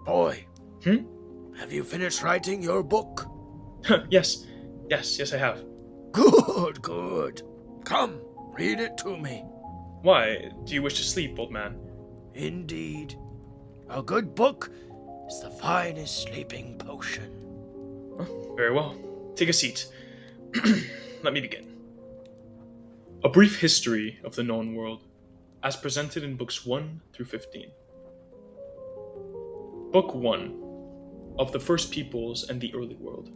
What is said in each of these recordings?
Boy, Hmm? have you finished writing your book? Yes, I have. Good, good. Come, read it to me. Why, do you wish to sleep, old man? Indeed. A good book is the finest sleeping potion. Oh, very well. Take a seat. Let me begin. A brief history of the known world, as presented in books 1 through 15. Book 1 of the First Peoples and the Early World.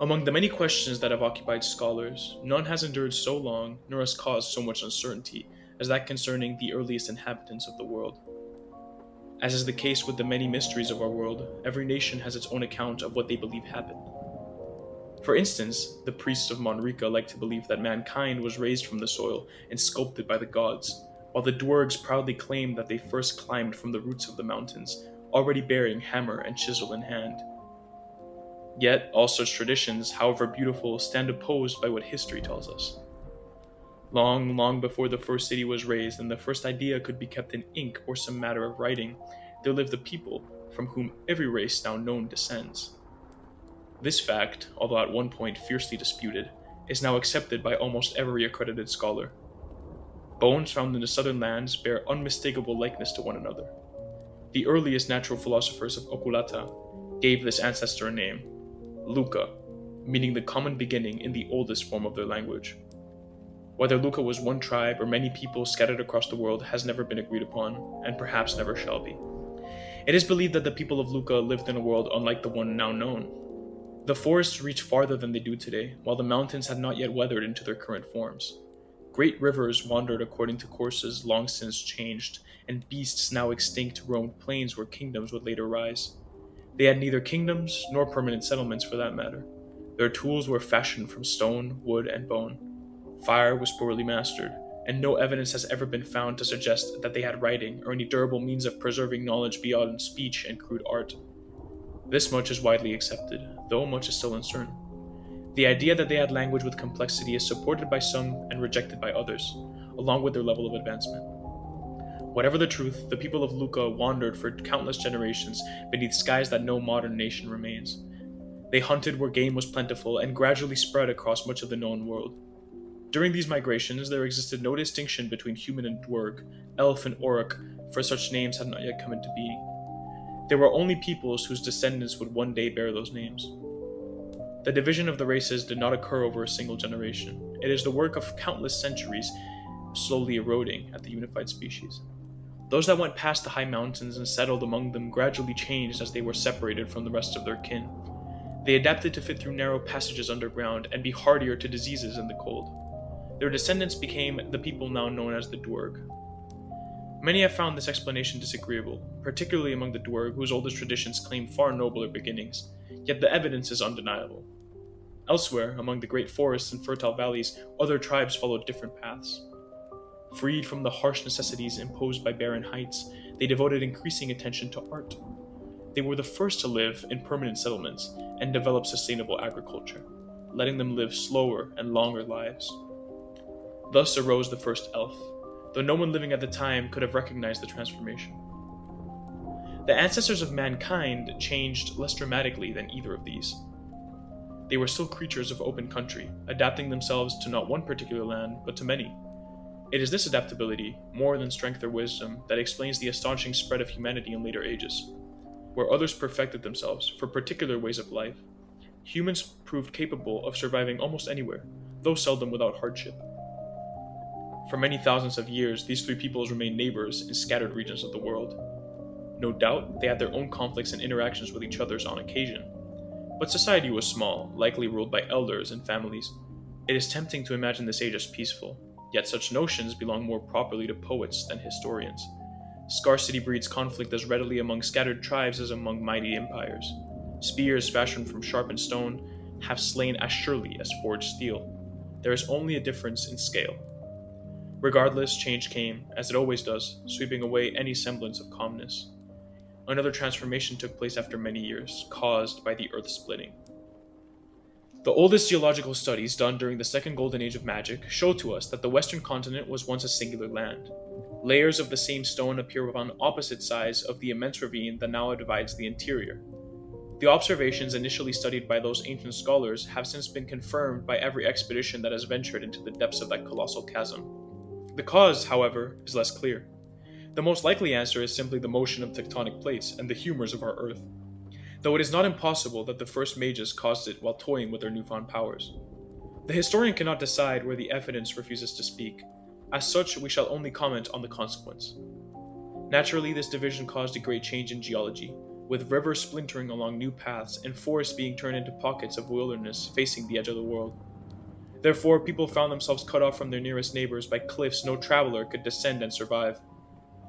Among the many questions that have occupied scholars, none has endured so long nor has caused so much uncertainty as that concerning the earliest inhabitants of the world. As is the case with the many mysteries of our world, every nation has its own account of what they believe happened. For instance, the priests of Monrika like to believe that mankind was raised from the soil and sculpted by the gods, while the dwarves proudly claim that they first climbed from the roots of the mountains, already bearing hammer and chisel in hand. Yet, all such traditions, however beautiful, stand opposed by what history tells us. Long, long before the first city was raised and the first idea could be kept in ink or some matter of writing, there lived a people from whom every race now known descends. This fact, although at one point fiercely disputed, is now accepted by almost every accredited scholar. Bones found in the southern lands bear unmistakable likeness to one another. The earliest natural philosophers of Okulata gave this ancestor a name, Luka, meaning the common beginning in the oldest form of their language. Whether Luka was one tribe or many people scattered across the world has never been agreed upon, and perhaps never shall be. It is believed that the people of Luka lived in a world unlike the one now known. The forests reached farther than they do today, while the mountains had not yet weathered into their current forms. Great rivers wandered according to courses long since changed, and beasts now extinct roamed plains where kingdoms would later rise. They had neither kingdoms nor permanent settlements for that matter. Their tools were fashioned from stone, wood, and bone. Fire was poorly mastered, and no evidence has ever been found to suggest that they had writing or any durable means of preserving knowledge beyond speech and crude art. This much is widely accepted, though much is still uncertain. The idea that they had language with complexity is supported by some and rejected by others, along with their level of advancement. Whatever the truth, the people of Luka wandered for countless generations beneath skies that no modern nation remains. They hunted where game was plentiful and gradually spread across much of the known world. During these migrations, there existed no distinction between human and dwerg, elf and orc, for such names had not yet come into being. There were only peoples whose descendants would one day bear those names. The division of the races did not occur over a single generation. It is the work of countless centuries slowly eroding at the unified species. Those that went past the high mountains and settled among them gradually changed as they were separated from the rest of their kin. They adapted to fit through narrow passages underground and be hardier to diseases in the cold. Their descendants became the people now known as the dwerg. Many have found this explanation disagreeable, particularly among the dwerg, whose oldest traditions claim far nobler beginnings, yet the evidence is undeniable. Elsewhere, among the great forests and fertile valleys, other tribes followed different paths. Freed from the harsh necessities imposed by barren heights, they devoted increasing attention to art. They were the first to live in permanent settlements and develop sustainable agriculture, letting them live slower and longer lives. Thus arose the first elf, though no one living at the time could have recognized the transformation. The ancestors of mankind changed less dramatically than either of these. They were still creatures of open country, adapting themselves to not one particular land, but to many. It is this adaptability, more than strength or wisdom, that explains the astonishing spread of humanity in later ages. Where others perfected themselves for particular ways of life, humans proved capable of surviving almost anywhere, though seldom without hardship. For many thousands of years, these three peoples remained neighbors in scattered regions of the world. No doubt, they had their own conflicts and interactions with each other on occasion. But society was small, likely ruled by elders and families. It is tempting to imagine this age as peaceful, yet such notions belong more properly to poets than historians. Scarcity breeds conflict as readily among scattered tribes as among mighty empires. Spears fashioned from sharpened stone have slain as surely as forged steel. There is only a difference in scale. Regardless, change came, as it always does, sweeping away any semblance of calmness. Another transformation took place after many years, caused by the Earth splitting. The oldest geological studies done during the Second Golden Age of Magic show to us that the Western continent was once a singular land. Layers of the same stone appear on opposite sides of the immense ravine that now divides the interior. The observations initially studied by those ancient scholars have since been confirmed by every expedition that has ventured into the depths of that colossal chasm. The cause, however, is less clear. The most likely answer is simply the motion of tectonic plates and the humors of our Earth, though it is not impossible that the first mages caused it while toying with their newfound powers. The historian cannot decide where the evidence refuses to speak. As such, we shall only comment on the consequence. Naturally, this division caused a great change in geology, with rivers splintering along new paths and forests being turned into pockets of wilderness facing the edge of the world. Therefore, people found themselves cut off from their nearest neighbors by cliffs no traveler could descend and survive.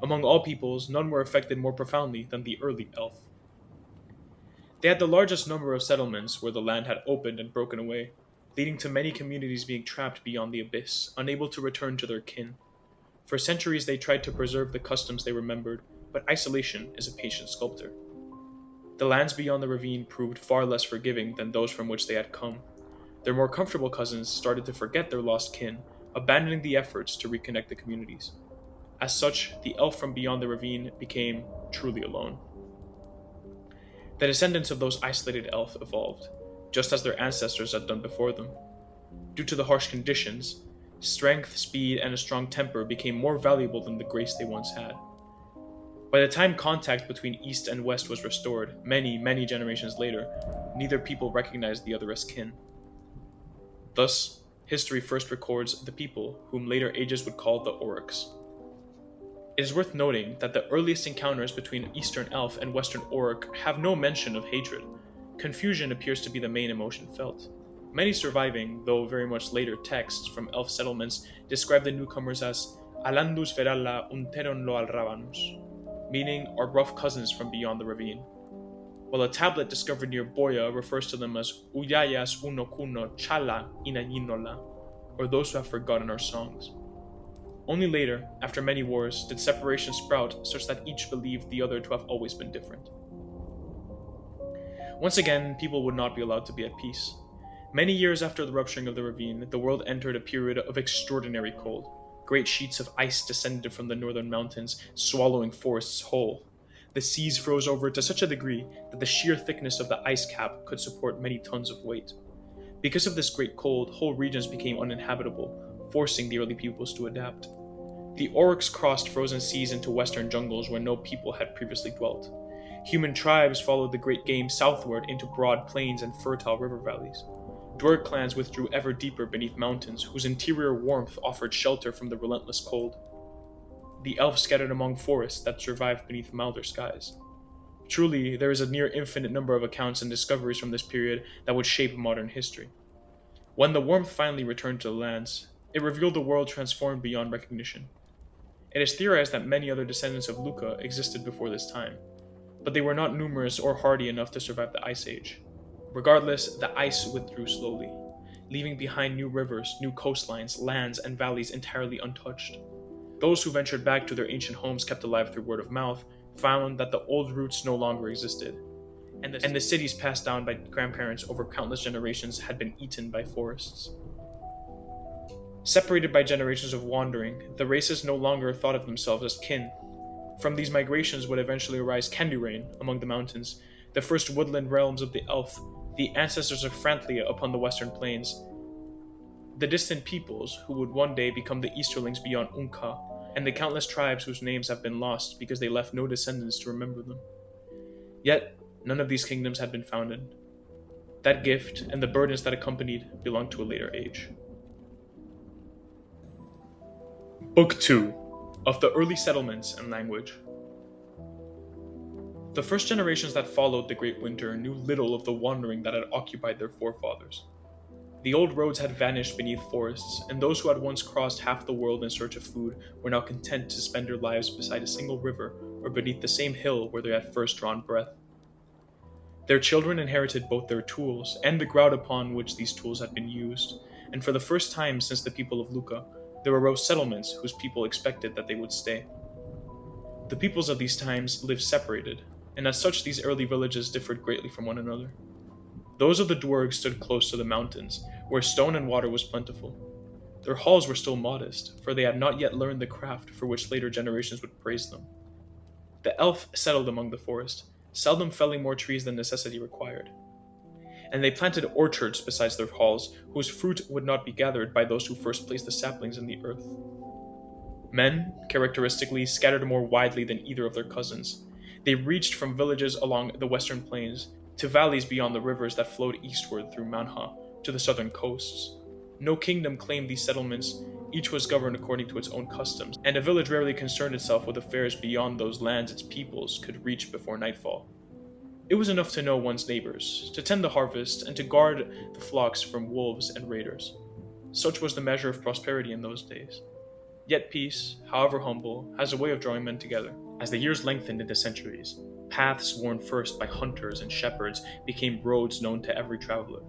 Among all peoples, none were affected more profoundly than the early elf. They had the largest number of settlements where the land had opened and broken away, leading to many communities being trapped beyond the abyss, unable to return to their kin. For centuries they tried to preserve the customs they remembered, but isolation is a patient sculptor. The lands beyond the ravine proved far less forgiving than those from which they had come. Their more comfortable cousins started to forget their lost kin, abandoning the efforts to reconnect the communities. As such, the elf from beyond the ravine became truly alone. The descendants of those isolated elf evolved, just as their ancestors had done before them. Due to the harsh conditions, strength, speed, and a strong temper became more valuable than the grace they once had. By the time contact between East and West was restored, many generations later, neither people recognized the other as kin. Thus, history first records the people whom later ages would call the Oryx. It is worth noting that the earliest encounters between Eastern Elf and Western Orc have no mention of hatred. Confusion appears to be the main emotion felt. Many surviving, though very much later texts from elf settlements describe the newcomers as Alandus veralla unteron lo alrabanus, meaning our rough cousins from beyond the ravine, while a tablet discovered near Bohya refers to them as Uyayas uno kuno chala inayinola, or those who have forgotten our songs. Only later, after many wars, did separation sprout such that each believed the other to have always been different. Once again, people would not be allowed to be at peace. Many years after the rupturing of the ravine, the world entered a period of extraordinary cold. Great sheets of ice descended from the northern mountains, swallowing forests whole. The seas froze over to such a degree that the sheer thickness of the ice cap could support many tons of weight. Because of this great cold, whole regions became uninhabitable, forcing the early peoples to adapt. The Oryx crossed frozen seas into western jungles where no people had previously dwelt. Human tribes followed the great game southward into broad plains and fertile river valleys. Dwarf clans withdrew ever deeper beneath mountains, whose interior warmth offered shelter from the relentless cold. The elves scattered among forests that survived beneath milder skies. Truly, there is a near infinite number of accounts and discoveries from this period that would shape modern history. When the warmth finally returned to the lands, it revealed a world transformed beyond recognition. It is theorized that many other descendants of Luca existed before this time, but they were not numerous or hardy enough to survive the Ice Age. Regardless, the ice withdrew slowly, leaving behind new rivers, new coastlines, lands, and valleys entirely untouched. Those who ventured back to their ancient homes kept alive through word of mouth found that the old roots no longer existed, and the cities passed down by grandparents over countless generations had been eaten by forests. Separated by generations of wandering, the races no longer thought of themselves as kin. From these migrations would eventually arise Kendurain among the mountains, the first woodland realms of the elf, the ancestors of Frantlia upon the western plains, the distant peoples who would one day become the Easterlings beyond Unka, and the countless tribes whose names have been lost because they left no descendants to remember them. Yet, none of these kingdoms had been founded. That gift, and the burdens that accompanied, belonged to a later age. Book 2 of the Early Settlements and Language. The first generations that followed the Great Winter knew little of the wandering that had occupied their forefathers. The old roads had vanished beneath forests, and those who had once crossed half the world in search of food were now content to spend their lives beside a single river or beneath the same hill where they had first drawn breath. Their children inherited both their tools and the ground upon which these tools had been used, and for the first time since the people of Luca, there arose settlements whose people expected that they would stay. The peoples of these times lived separated, and as such these early villages differed greatly from one another. Those of the dwarves stood close to the mountains, where stone and water was plentiful. Their halls were still modest, for they had not yet learned the craft for which later generations would praise them. The elf settled among the forest, seldom felling more trees than necessity required. And they planted orchards beside their halls, whose fruit would not be gathered by those who first placed the saplings in the earth. Men, characteristically, scattered more widely than either of their cousins. They reached from villages along the western plains to valleys beyond the rivers that flowed eastward through Manha to the southern coasts. No kingdom claimed these settlements, each was governed according to its own customs, and a village rarely concerned itself with affairs beyond those lands its peoples could reach before nightfall. It was enough to know one's neighbors, to tend the harvest, and to guard the flocks from wolves and raiders. Such was the measure of prosperity in those days. Yet peace, however humble, has a way of drawing men together. As the years lengthened into centuries, paths worn first by hunters and shepherds became roads known to every traveler.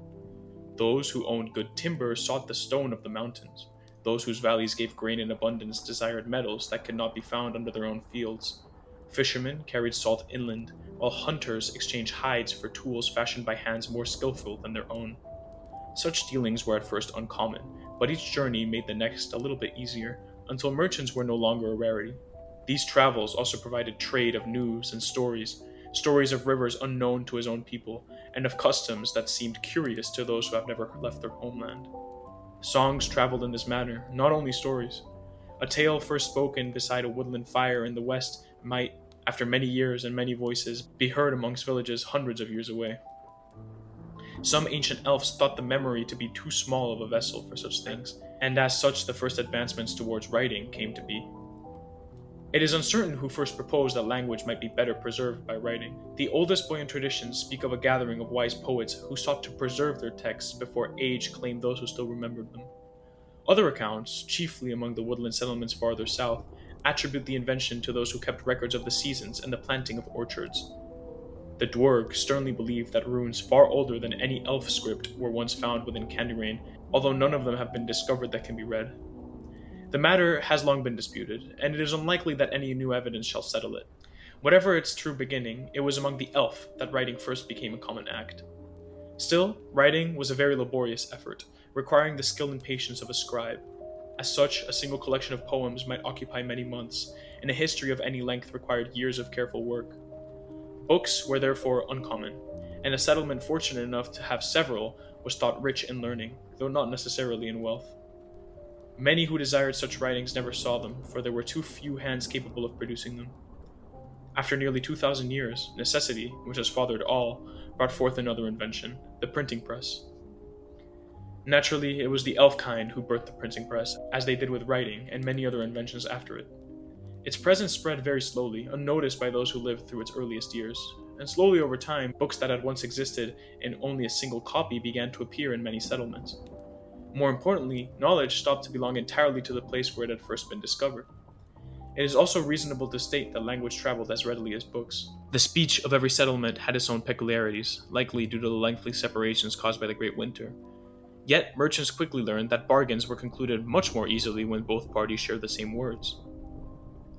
Those who owned good timber sought the stone of the mountains. Those whose valleys gave grain in abundance desired metals that could not be found under their own fields. Fishermen carried salt inland, while hunters exchanged hides for tools fashioned by hands more skillful than their own. Such dealings were at first uncommon, but each journey made the next a little bit easier, until merchants were no longer a rarity. These travels also provided trade of news and stories of rivers unknown to his own people, and of customs that seemed curious to those who have never left their homeland. Songs traveled in this manner, not only stories. A tale first spoken beside a woodland fire in the west might, after many years and many voices, be heard amongst villages hundreds of years away. Some ancient elves thought the memory to be too small of a vessel for such things, and as such the first advancements towards writing came to be. It is uncertain who first proposed that language might be better preserved by writing. The oldest Bohyan traditions speak of a gathering of wise poets who sought to preserve their texts before age claimed those who still remembered them. Other accounts, chiefly among the woodland settlements farther south, attribute the invention to those who kept records of the seasons and the planting of orchards. The Dwerg sternly believed that runes far older than any elf script were once found within Candyrain, although none of them have been discovered that can be read. The matter has long been disputed, and it is unlikely that any new evidence shall settle it. Whatever its true beginning, it was among the elf that writing first became a common act. Still, writing was a very laborious effort, requiring the skill and patience of a scribe. As such, a single collection of poems might occupy many months, and a history of any length required years of careful work. Books were therefore uncommon, and a settlement fortunate enough to have several was thought rich in learning, though not necessarily in wealth. Many who desired such writings never saw them, for there were too few hands capable of producing them. After nearly 2,000 years, necessity, which has fathered all, brought forth another invention, the printing press. Naturally, it was the elf kind who birthed the printing press, as they did with writing and many other inventions after it. Its presence spread very slowly, unnoticed by those who lived through its earliest years, and slowly over time, books that had once existed in only a single copy began to appear in many settlements. More importantly, knowledge stopped to belong entirely to the place where it had first been discovered. It is also reasonable to state that language traveled as readily as books. The speech of every settlement had its own peculiarities, likely due to the lengthy separations caused by the Great Winter. Yet, merchants quickly learned that bargains were concluded much more easily when both parties shared the same words.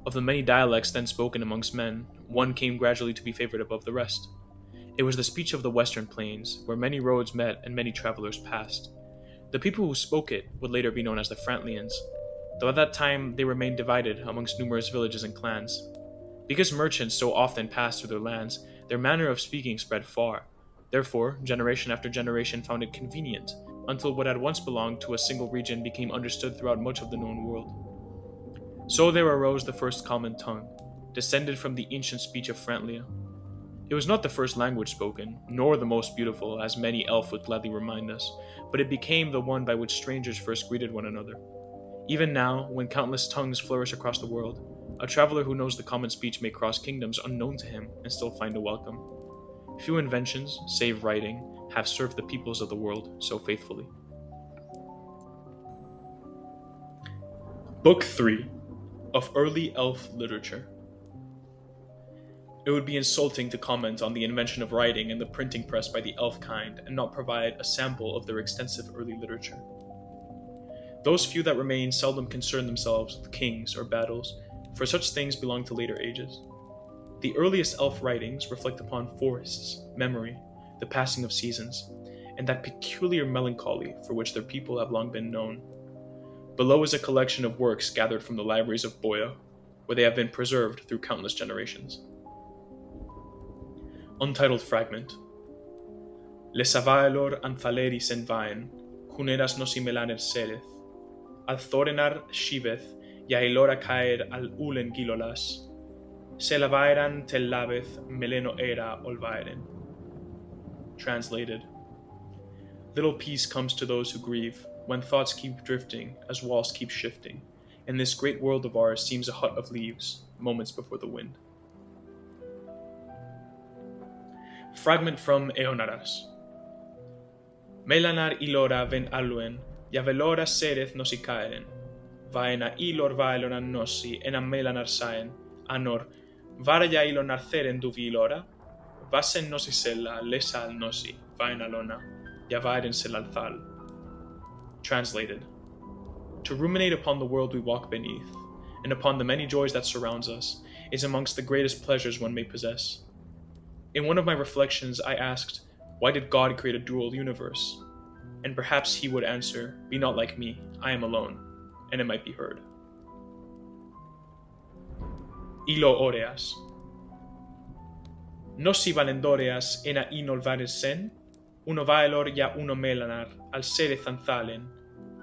Of the many dialects then spoken amongst men, one came gradually to be favored above the rest. It was the speech of the western plains, where many roads met and many travelers passed. The people who spoke it would later be known as the Frantlians, though at that time they remained divided amongst numerous villages and clans. Because merchants so often passed through their lands, their manner of speaking spread far. Therefore, generation after generation found it convenient, until what had once belonged to a single region became understood throughout much of the known world. So there arose the first common tongue, descended from the ancient speech of Frantlia. It was not the first language spoken, nor the most beautiful, as many elf would gladly remind us, but it became the one by which strangers first greeted one another. Even now, when countless tongues flourish across the world, a traveler who knows the common speech may cross kingdoms unknown to him and still find a welcome. Few inventions, save writing, have served the peoples of the world so faithfully. Book 3 of Early Elf Literature. It would be insulting to comment on the invention of writing and the printing press by the elf kind and not provide a sample of their extensive early literature. Those few that remain seldom concern themselves with kings or battles, for such things belong to later ages. The earliest elf writings reflect upon forests, memory, the passing of seasons, and that peculiar melancholy for which their people have long been known. Below is a collection of works gathered from the libraries of Bohya, where they have been preserved through countless generations. Untitled fragment. Lesavaelor anthaleris en vaen, cuneras nosi melaner sereth, al thorenar shiveth, ya elora caer al ulen gilolas, se lavaeran tel labeth meleno era olvaeren. Translated. Little peace comes to those who grieve, when thoughts keep drifting as walls keep shifting, and this great world of ours seems a hut of leaves, moments before the wind. Fragment from Eonaras. Melanar ilora ven aluen, ja velora sereth nosi caeren, vaena ilor vaelor an nosi, en a melanar saen, anor, vara ja ilor narceren duvi ilora, vasen nosi sella, lesa al nosi, vaena lona, ja vaeren sel althal. Translated. To ruminate upon the world we walk beneath, and upon the many joys that surrounds us, is amongst the greatest pleasures one may possess. In one of my reflections, I asked, why did God create a dual universe? And perhaps he would answer, be not like me, I am alone, and it might be heard. Ilo oreas. Nosi valendoreas ena inol vares sen, uno vaelor ja uno melanar, al sere thanthalen,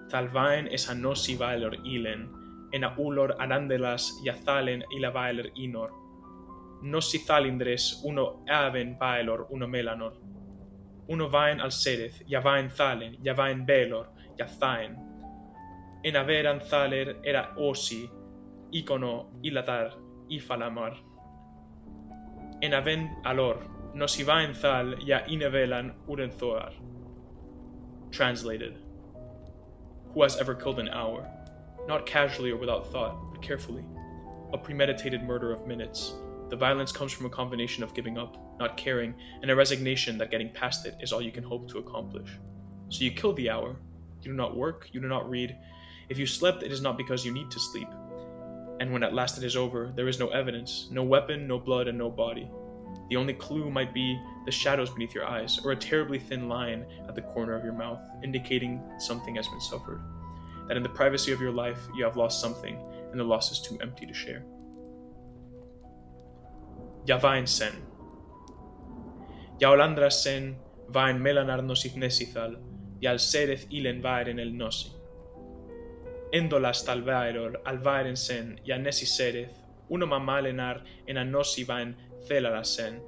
tal vaen es a nosi vaelor ilen, ena ulor arandelas ja thalen ila vaelor inor, nosi thalindres uno aven vaelor uno melanor, uno vaen al sereth, ja vaen thalen, ja vaen belor, ja thaen, ena veran thaler era osi, icono ilatar, ifalamar, ena ven alor, nosi vaen thal, ja inevelan uren thoar. Translated. Who has ever killed an hour? Not casually or without thought, but carefully. A premeditated murder of minutes. The violence comes from a combination of giving up, not caring, and a resignation that getting past it is all you can hope to accomplish. So you kill the hour. You do not work, you do not read. If you slept, it is not because you need to sleep. And when at last it is over, there is no evidence, no weapon, no blood, and no body. The only clue might be the shadows beneath your eyes, or a terribly thin line at the corner of your mouth, indicating something has been suffered. That in the privacy of your life, you have lost something, and the loss is too empty to share. Ja vaen sen. Ja olandras sen, vaen melanar nosif nesithal, ja al sereth ilen vaeren el nosi. Endolas tal vaeror, al vaeren sen, ja nesi sereth, uno mamalenar en a nosi vaen thelala sen,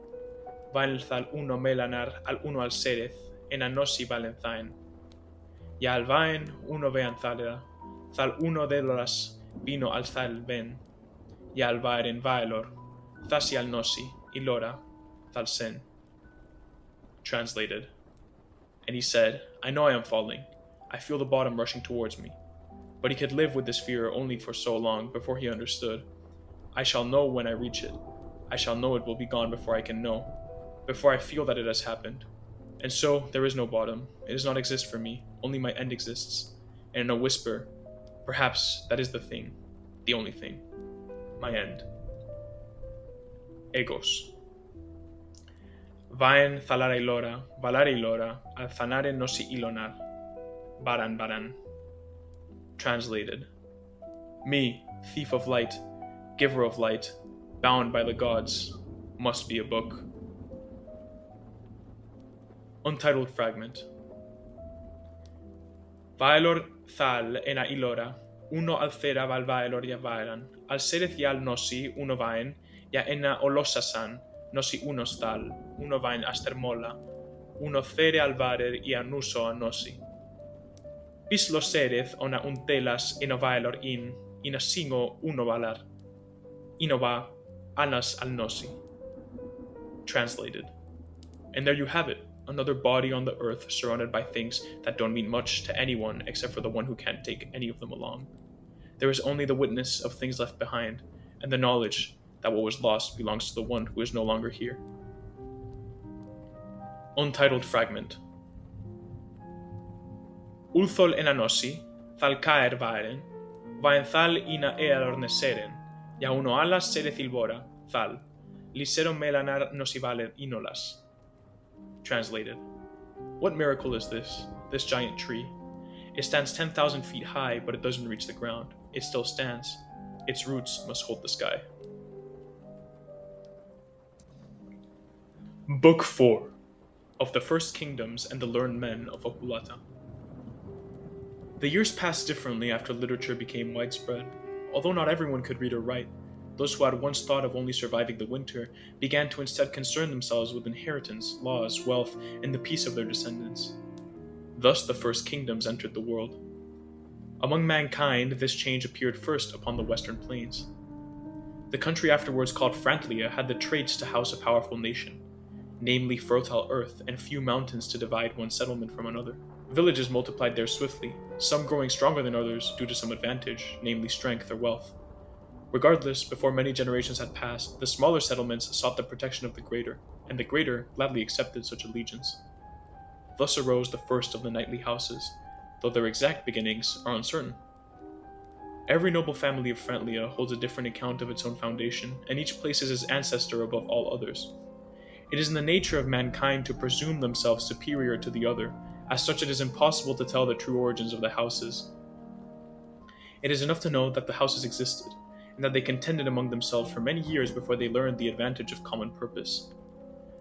vaen thal uno melanar al uno al sereth, en a nosi valen thaen. Ja al vaen uno vean thalera, thal uno deloras vino al thal ven, ja al vaeren vaelor, thasi al nosi, ilora, thal sen. Translated. And he said, I know I am falling. I feel the bottom rushing towards me. But he could live with this fear only for so long before he understood. I shall know when I reach it. I shall know it will be gone before I can know, before I feel that it has happened. And so there is no bottom. It does not exist for me. Only my end exists. And in a whisper, perhaps that is the thing, the only thing. My end. Egos. Vaen thalare ilora, valare ilora, al thanare nosi ilonar. Baran baran. Translated. Me, thief of light, giver of light, bound by the gods, must be a book. Untitled fragment. Vaelor thal ena ilora, uno althera val vaelor ja vaeran, al sereth ja al nosi uno vaen, ja ena olosasan, nosi unos thal, uno vaen astermola, uno there al varer ja nuso a nosi. Pis lo sereth ona untelas eno vaelor ina singo uno valar, ino va anas al nosi. Translated. And there you have it, another body on the earth surrounded by things that don't mean much to anyone except for the one who can't take any of them along. There is only the witness of things left behind, and the knowledge that what was lost belongs to the one who is no longer here. Untitled fragment. Ulthol ena nosi, thal caer vaeren, vaen thal ina ealor neseren, ja uno alas sereth ilbora, thal, lisero melanar nosi valer inolas. Translated. What miracle is this giant tree? It stands 10,000 feet high, but it doesn't reach the ground. It still stands. Its roots must hold the sky. Book 4 of the First Kingdoms and the Learned Men of Okulata. The years passed differently after literature became widespread. Although not everyone could read or write, those who had once thought of only surviving the winter began to instead concern themselves with inheritance, laws, wealth, and the peace of their descendants. Thus the First Kingdoms entered the world. Among mankind, this change appeared first upon the western plains. The country afterwards called Frantlia had the traits to house a powerful nation, namely fertile earth and few mountains to divide one settlement from another. Villages multiplied there swiftly, some growing stronger than others due to some advantage, namely strength or wealth. Regardless, before many generations had passed, the smaller settlements sought the protection of the greater, and the greater gladly accepted such allegiance. Thus arose the first of the knightly houses, though their exact beginnings are uncertain. Every noble family of Frantlia holds a different account of its own foundation, and each places its ancestor above all others. It is in the nature of mankind to presume themselves superior to the other. As such, it is impossible to tell the true origins of the houses. It is enough to know that the houses existed, and that they contended among themselves for many years before they learned the advantage of common purpose.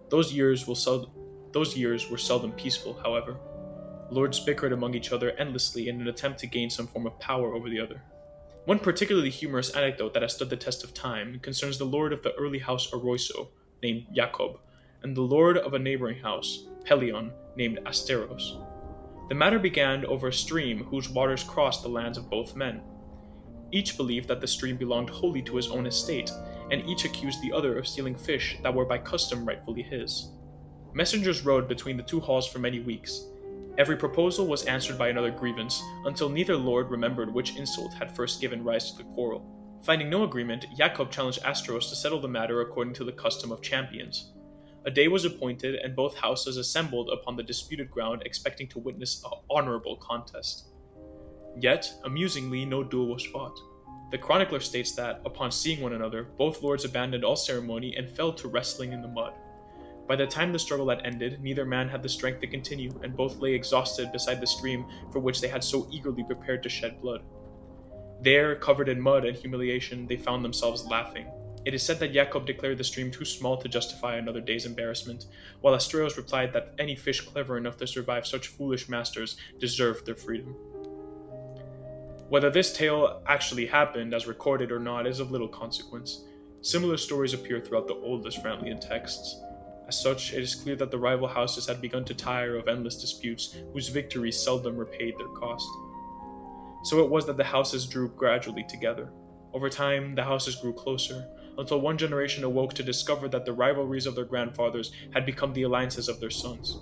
Those years were seldom peaceful, however. Lords bickered among each other endlessly in an attempt to gain some form of power over the other. One particularly humorous anecdote that has stood the test of time concerns the lord of the early house Oroiso, named Jacob, and the lord of a neighboring house, Pelion, named Asteros. The matter began over a stream whose waters crossed the lands of both men. Each believed that the stream belonged wholly to his own estate, and each accused the other of stealing fish that were by custom rightfully his. Messengers rode between the two halls for many weeks. Every proposal was answered by another grievance, until neither lord remembered which insult had first given rise to the quarrel. Finding no agreement, Jacob challenged Asteros to settle the matter according to the custom of champions. A day was appointed, and both houses assembled upon the disputed ground, expecting to witness an honorable contest. Yet, amusingly, no duel was fought. The chronicler states that, upon seeing one another, both lords abandoned all ceremony and fell to wrestling in the mud. By the time the struggle had ended, neither man had the strength to continue, and both lay exhausted beside the stream for which they had so eagerly prepared to shed blood. There, covered in mud and humiliation, they found themselves laughing. It is said that Jacob declared the stream too small to justify another day's embarrassment, while Asteros replied that any fish clever enough to survive such foolish masters deserved their freedom. Whether this tale actually happened, as recorded or not, is of little consequence. Similar stories appear throughout the oldest Frantlian texts. As such, it is clear that the rival houses had begun to tire of endless disputes, whose victories seldom repaid their cost. So it was that the houses drew gradually together. Over time, the houses grew closer, until one generation awoke to discover that the rivalries of their grandfathers had become the alliances of their sons.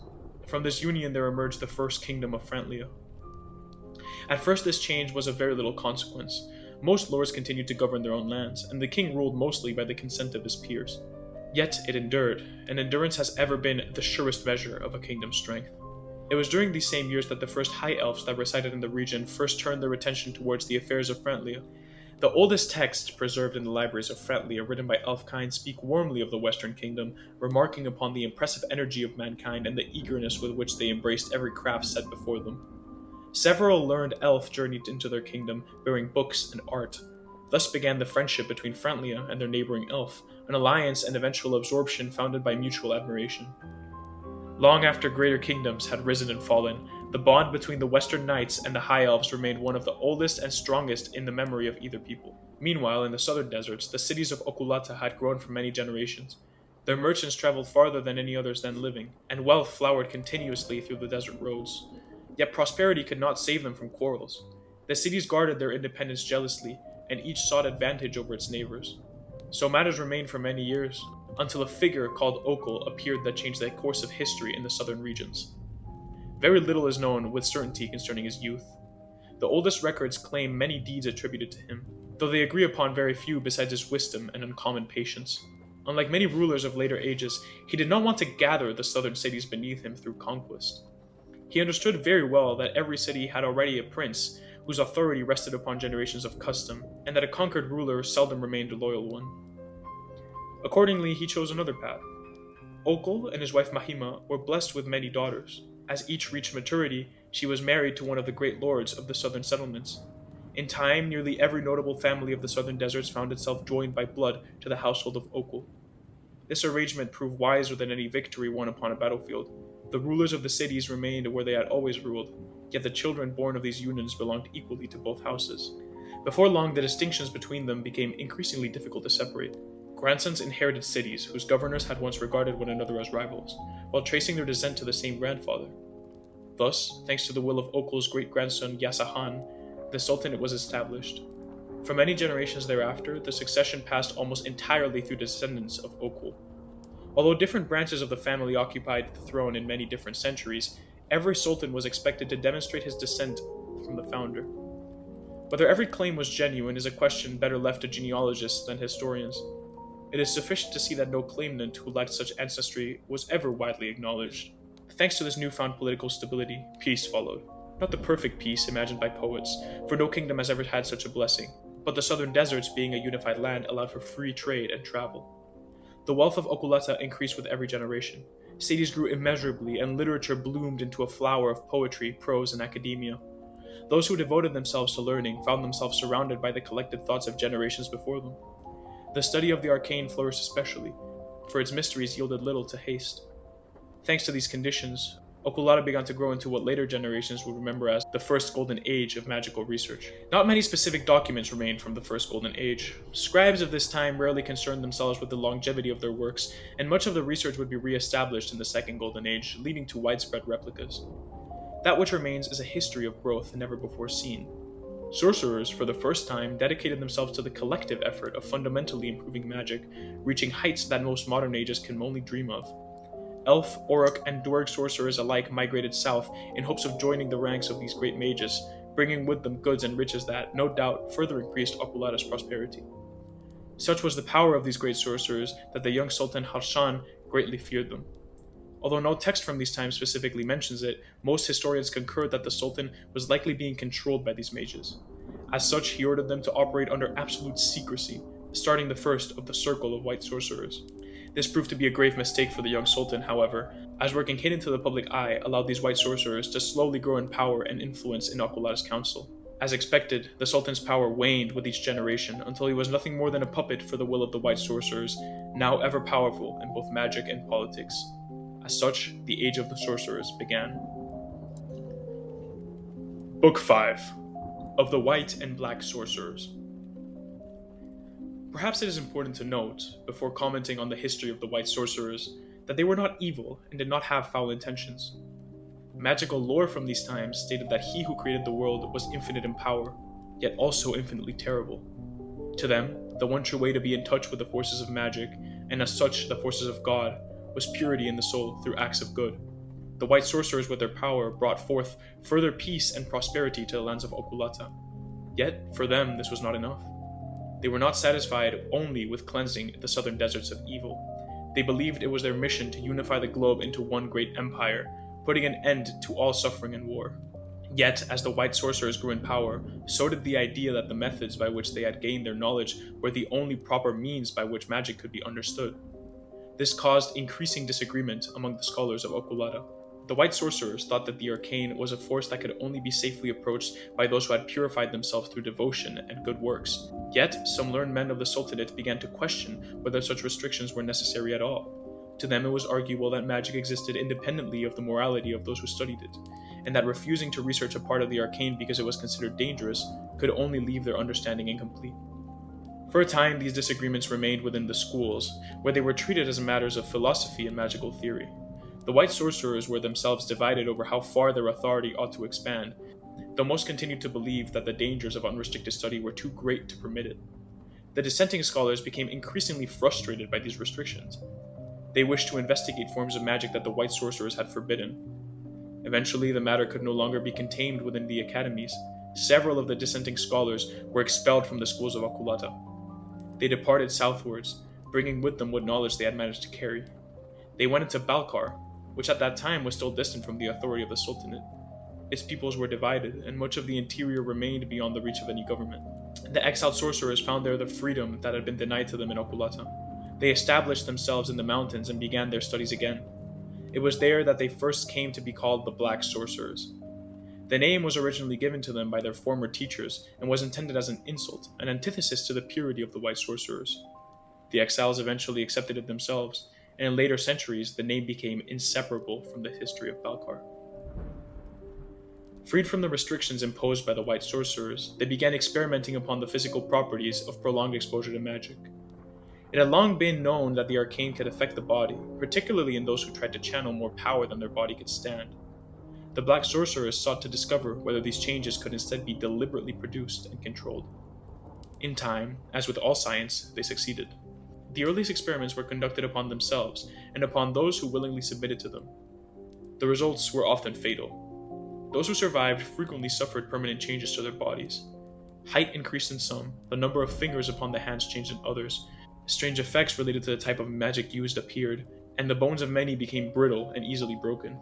From this union there emerged the first kingdom of Frantlia. At first this change was of very little consequence. Most lords continued to govern their own lands, and the king ruled mostly by the consent of his peers. Yet it endured, and endurance has ever been the surest measure of a kingdom's strength. It was during these same years that the first high elves that resided in the region first turned their attention towards the affairs of Frantlia. The oldest texts preserved in the libraries of Frantlia, written by elfkind, speak warmly of the Western Kingdom, remarking upon the impressive energy of mankind and the eagerness with which they embraced every craft set before them. Several learned elf journeyed into their kingdom, bearing books and art. Thus began the friendship between Frantlia and their neighboring elf, an alliance and eventual absorption founded by mutual admiration. Long after greater kingdoms had risen and fallen, the bond between the Western Knights and the High Elves remained one of the oldest and strongest in the memory of either people. Meanwhile, in the southern deserts, the cities of Okulata had grown for many generations. Their merchants traveled farther than any others then living, and wealth flowered continuously through the desert roads. Yet prosperity could not save them from quarrels. The cities guarded their independence jealously, and each sought advantage over its neighbors. So matters remained for many years, until a figure called Okul appeared that changed the course of history in the southern regions. Very little is known with certainty concerning his youth. The oldest records claim many deeds attributed to him, though they agree upon very few besides his wisdom and uncommon patience. Unlike many rulers of later ages, he did not want to gather the southern cities beneath him through conquest. He understood very well that every city had already a prince whose authority rested upon generations of custom, and that a conquered ruler seldom remained a loyal one. Accordingly, he chose another path. Okul and his wife Mahima were blessed with many daughters. As each reached maturity, She was married to one of the great lords of the southern settlements. In time, nearly every notable family of the southern deserts found itself joined by blood to the household of Okul. This arrangement proved wiser than any victory won upon a battlefield. The rulers of the cities remained where they had always ruled, yet the children born of these unions belonged equally to both houses. Before long, the distinctions between them became increasingly difficult to separate. Grandsons inherited cities whose governors had once regarded one another as rivals, while tracing their descent to the same grandfather. Thus, thanks to the will of Okul's great-grandson Yasahan, the Sultanate was established. For many generations thereafter, the succession passed almost entirely through descendants of Okul. Although different branches of the family occupied the throne in many different centuries, every sultan was expected to demonstrate his descent from the founder. Whether every claim was genuine is a question better left to genealogists than historians. It is sufficient to see that no claimant who lacked such ancestry was ever widely acknowledged. Thanks to this newfound political stability, peace followed. Not the perfect peace imagined by poets, for no kingdom has ever had such a blessing, but the southern deserts, being a unified land, allowed for free trade and travel. The wealth of Okulata increased with every generation. Cities grew immeasurably, and literature bloomed into a flower of poetry, prose, and academia. Those who devoted themselves to learning found themselves surrounded by the collected thoughts of generations before them. The study of the arcane flourished especially, for its mysteries yielded little to haste. Thanks to these conditions, Okulata began to grow into what later generations would remember as the first golden age of magical research. Not many specific documents remain from the first golden age. Scribes of this time rarely concerned themselves with the longevity of their works, and much of the research would be re-established in the second golden age, leading to widespread replicas. That which remains is a history of growth never before seen. Sorcerers, for the first time, dedicated themselves to the collective effort of fundamentally improving magic, reaching heights that most modern ages can only dream of. Elf, Orc, and Dwarg sorcerers alike migrated south in hopes of joining the ranks of these great mages, bringing with them goods and riches that, no doubt, further increased Okulata's prosperity. Such was the power of these great sorcerers that the young Sultan Harshan greatly feared them. Although no text from these times specifically mentions it, most historians concur that the Sultan was likely being controlled by these mages. As such, he ordered them to operate under absolute secrecy, starting the first of the circle of white sorcerers. This proved to be a grave mistake for the young Sultan, however, as working hidden to the public eye allowed these white sorcerers to slowly grow in power and influence in Okulata's council. As expected, the Sultan's power waned with each generation until he was nothing more than a puppet for the will of the white sorcerers, now ever powerful in both magic and politics. As such, the Age of the Sorcerers began. Book 5 of the White and Black Sorcerers. Perhaps it is important to note, before commenting on the history of the white sorcerers, that they were not evil and did not have foul intentions. Magical lore from these times stated that he who created the world was infinite in power, yet also infinitely terrible. To them, the one true way to be in touch with the forces of magic, and as such the forces of God, was purity in the soul through acts of good. The white sorcerers with their power brought forth further peace and prosperity to the lands of Okulata. Yet, for them, this was not enough. They were not satisfied only with cleansing the southern deserts of evil. They believed it was their mission to unify the globe into one great empire, putting an end to all suffering and war. Yet, as the white sorcerers grew in power, so did the idea that the methods by which they had gained their knowledge were the only proper means by which magic could be understood. This caused increasing disagreement among the scholars of Okulata. The white sorcerers thought that the arcane was a force that could only be safely approached by those who had purified themselves through devotion and good works. Yet, some learned men of the Sultanate began to question whether such restrictions were necessary at all. To them it was arguable that magic existed independently of the morality of those who studied it, and that refusing to research a part of the arcane because it was considered dangerous could only leave their understanding incomplete. For a time, these disagreements remained within the schools, where they were treated as matters of philosophy and magical theory. The white sorcerers were themselves divided over how far their authority ought to expand, though most continued to believe that the dangers of unrestricted study were too great to permit it. The dissenting scholars became increasingly frustrated by these restrictions. They wished to investigate forms of magic that the white sorcerers had forbidden. Eventually, the matter could no longer be contained within the academies. Several of the dissenting scholars were expelled from the schools of Okulata. They departed southwards, bringing with them what knowledge they had managed to carry. They went into Balkar, which at that time was still distant from the authority of the Sultanate. Its peoples were divided, and much of the interior remained beyond the reach of any government. The exiled sorcerers found there the freedom that had been denied to them in Okulata. They established themselves in the mountains and began their studies again. It was there that they first came to be called the Black Sorcerers. The name was originally given to them by their former teachers and was intended as an insult, an antithesis to the purity of the white sorcerers. The exiles eventually accepted it themselves, and in later centuries the name became inseparable from the history of Balkar. Freed from the restrictions imposed by the white sorcerers, they began experimenting upon the physical properties of prolonged exposure to magic. It had long been known that the arcane could affect the body, particularly in those who tried to channel more power than their body could stand. The black sorcerers sought to discover whether these changes could instead be deliberately produced and controlled. In time, as with all science, they succeeded. The earliest experiments were conducted upon themselves and upon those who willingly submitted to them. The results were often fatal. Those who survived frequently suffered permanent changes to their bodies. Height increased in some, the number of fingers upon the hands changed in others, strange effects related to the type of magic used appeared, and the bones of many became brittle and easily broken.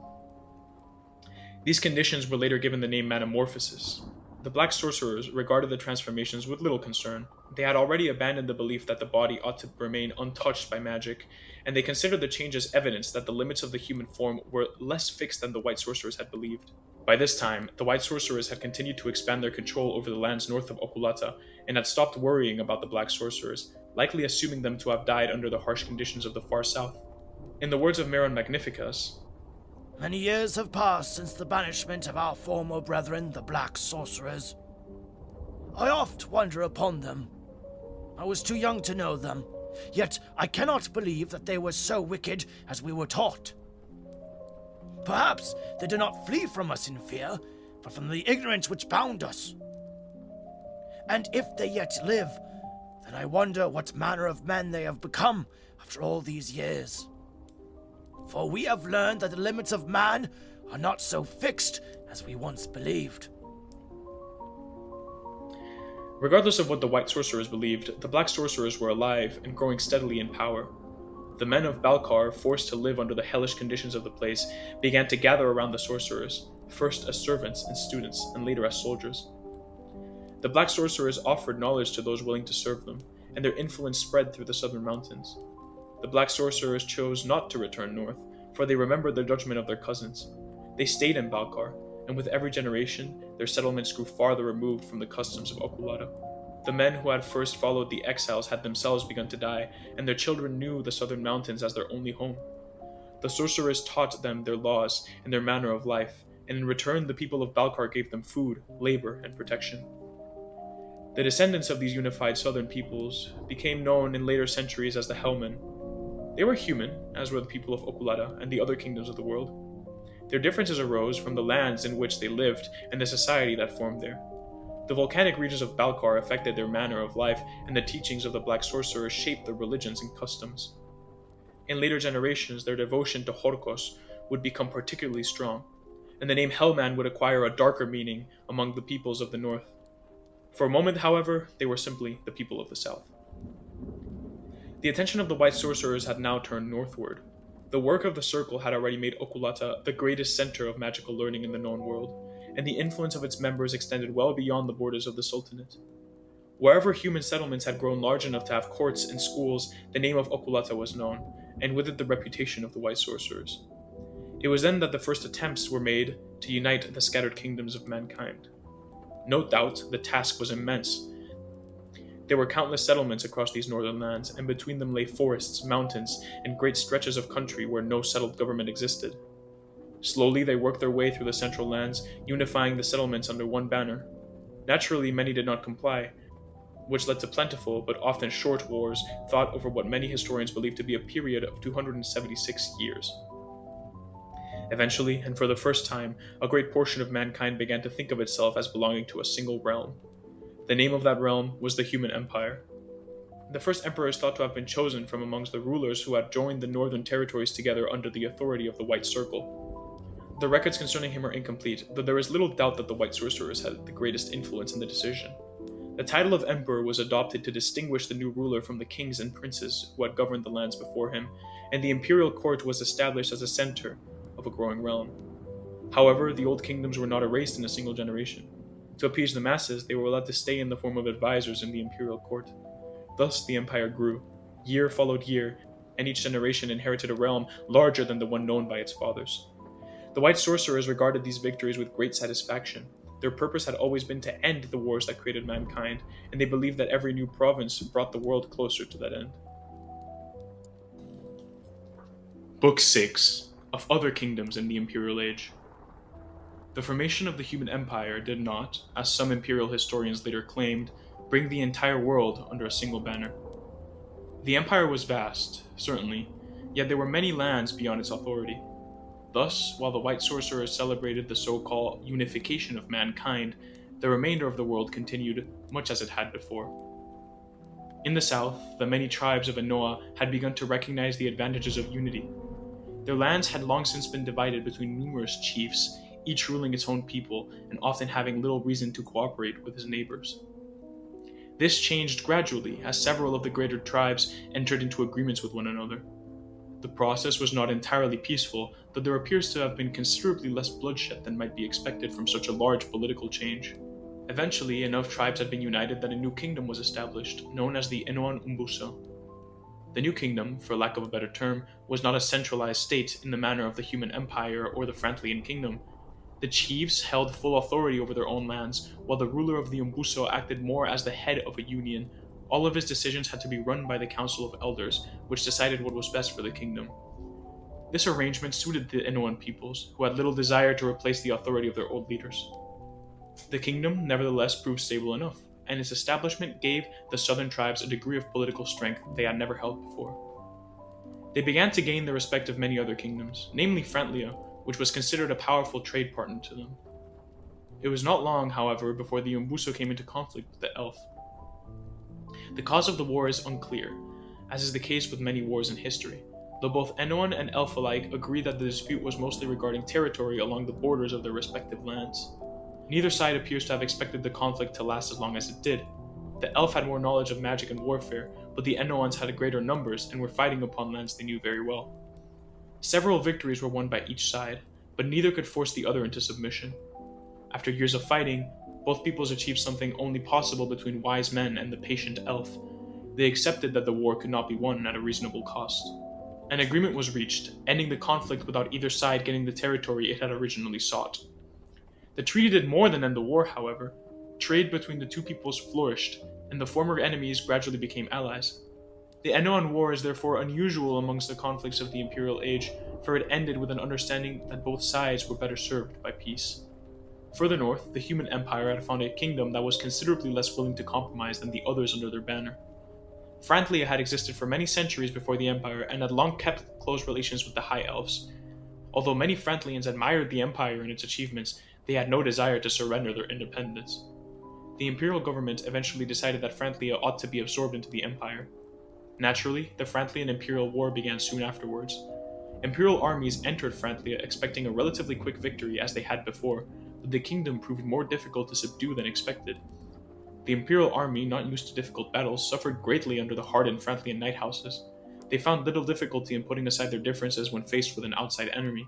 These conditions were later given the name metamorphosis. The black sorcerers regarded the transformations with little concern. They had already abandoned the belief that the body ought to remain untouched by magic, and they considered the changes evidence that the limits of the human form were less fixed than the white sorcerers had believed. By this time, the white sorcerers had continued to expand their control over the lands north of Okulata and had stopped worrying about the black sorcerers, likely assuming them to have died under the harsh conditions of the far south. In the words of Merron Magnificas, "Many years have passed since the banishment of our former brethren, the black sorcerers. I oft wonder upon them. I was too young to know them, yet I cannot believe that they were so wicked as we were taught. Perhaps they did not flee from us in fear, but from the ignorance which bound us. And if they yet live, then I wonder what manner of men they have become after all these years. For we have learned that the limits of man are not so fixed as we once believed." Regardless of what the white sorcerers believed, the black sorcerers were alive and growing steadily in power. The men of Balkar, forced to live under the hellish conditions of the place, began to gather around the sorcerers, first as servants and students, and later as soldiers. The black sorcerers offered knowledge to those willing to serve them, and their influence spread through the southern mountains. The black sorcerers chose not to return north, for they remembered the judgment of their cousins. They stayed in Balkar, and with every generation, their settlements grew farther removed from the customs of Okulata. The men who had first followed the exiles had themselves begun to die, and their children knew the southern mountains as their only home. The sorcerers taught them their laws and their manner of life, and in return the people of Balkar gave them food, labor, and protection. The descendants of these unified southern peoples became known in later centuries as the Helmen. They were human, as were the people of Okulata and the other kingdoms of the world. Their differences arose from the lands in which they lived and the society that formed there. The volcanic regions of Balkar affected their manner of life, and the teachings of the black sorcerers shaped their religions and customs. In later generations, their devotion to Horkos would become particularly strong, and the name Hellman would acquire a darker meaning among the peoples of the north. For a moment, however, they were simply the people of the south. The attention of the white sorcerers had now turned northward. The work of the Circle had already made Okulata the greatest center of magical learning in the known world, and the influence of its members extended well beyond the borders of the Sultanate. Wherever human settlements had grown large enough to have courts and schools, the name of Okulata was known, and with it the reputation of the white sorcerers. It was then that the first attempts were made to unite the scattered kingdoms of mankind. No doubt, the task was immense. There were countless settlements across these northern lands, and between them lay forests, mountains, and great stretches of country where no settled government existed. Slowly, they worked their way through the central lands, unifying the settlements under one banner. Naturally, many did not comply, which led to plentiful but often short wars fought over what many historians believe to be a period of 276 years. Eventually, and for the first time, a great portion of mankind began to think of itself as belonging to a single realm. The name of that realm was the Human Empire. The first emperor is thought to have been chosen from amongst the rulers who had joined the northern territories together under the authority of the White Circle. The records concerning him are incomplete, though there is little doubt that the white sorcerers had the greatest influence in the decision. The title of emperor was adopted to distinguish the new ruler from the kings and princes who had governed the lands before him, and the imperial court was established as a center of a growing realm. However, the old kingdoms were not erased in a single generation. To appease the masses, they were allowed to stay in the form of advisors in the imperial court. Thus, the empire grew. Year followed year, and each generation inherited a realm larger than the one known by its fathers. The white sorcerers regarded these victories with great satisfaction. Their purpose had always been to end the wars that created mankind, and they believed that every new province brought the world closer to that end. Book 6 of Other Kingdoms in the Imperial Age. The formation of the human empire did not, as some imperial historians later claimed, bring the entire world under a single banner. The empire was vast, certainly, yet there were many lands beyond its authority. Thus, while the white sorcerers celebrated the so-called unification of mankind, the remainder of the world continued much as it had before. In the south, the many tribes of Anoa had begun to recognize the advantages of unity. Their lands had long since been divided between numerous chiefs, each ruling its own people and often having little reason to cooperate with his neighbors. This changed gradually as several of the greater tribes entered into agreements with one another. The process was not entirely peaceful, though there appears to have been considerably less bloodshed than might be expected from such a large political change. Eventually, enough tribes had been united that a new kingdom was established, known as the Inoan Umbuso. The new kingdom, for lack of a better term, was not a centralized state in the manner of the human empire or the Frantlian kingdom. The chiefs held full authority over their own lands, while the ruler of the Umbuso acted more as the head of a union. All of his decisions had to be run by the Council of Elders, which decided what was best for the kingdom. This arrangement suited the Inoan peoples, who had little desire to replace the authority of their old leaders. The kingdom, nevertheless, proved stable enough, and its establishment gave the southern tribes a degree of political strength they had never held before. They began to gain the respect of many other kingdoms, namely Frantlia, which was considered a powerful trade partner to them. It was not long, however, before the Umbuso came into conflict with the aelf. The cause of the war is unclear, as is the case with many wars in history, though both Enoan and aelf alike agree that the dispute was mostly regarding territory along the borders of their respective lands. Neither side appears to have expected the conflict to last as long as it did. The aelf had more knowledge of magic and warfare, but the Enoans had greater numbers and were fighting upon lands they knew very well. Several victories were won by each side, but neither could force the other into submission. After years of fighting, both peoples achieved something only possible between wise men and the patient aelf. They accepted that the war could not be won at a reasonable cost. An agreement was reached, ending the conflict without either side getting the territory it had originally sought. The treaty did more than end the war, however. Trade between the two peoples flourished, and the former enemies gradually became allies. The Enoan War is therefore unusual amongst the conflicts of the Imperial Age, for it ended with an understanding that both sides were better served by peace. Further north, the human empire had found a kingdom that was considerably less willing to compromise than the others under their banner. Frantlia had existed for many centuries before the empire and had long kept close relations with the High Elves. Although many Frantlians admired the empire and its achievements, they had no desire to surrender their independence. The imperial government eventually decided that Frantlia ought to be absorbed into the empire. Naturally, the Frantlian Imperial War began soon afterwards. Imperial armies entered Frantlia expecting a relatively quick victory as they had before, but the kingdom proved more difficult to subdue than expected. The Imperial army, not used to difficult battles, suffered greatly under the hardened Frantlian knight houses. They found little difficulty in putting aside their differences when faced with an outside enemy.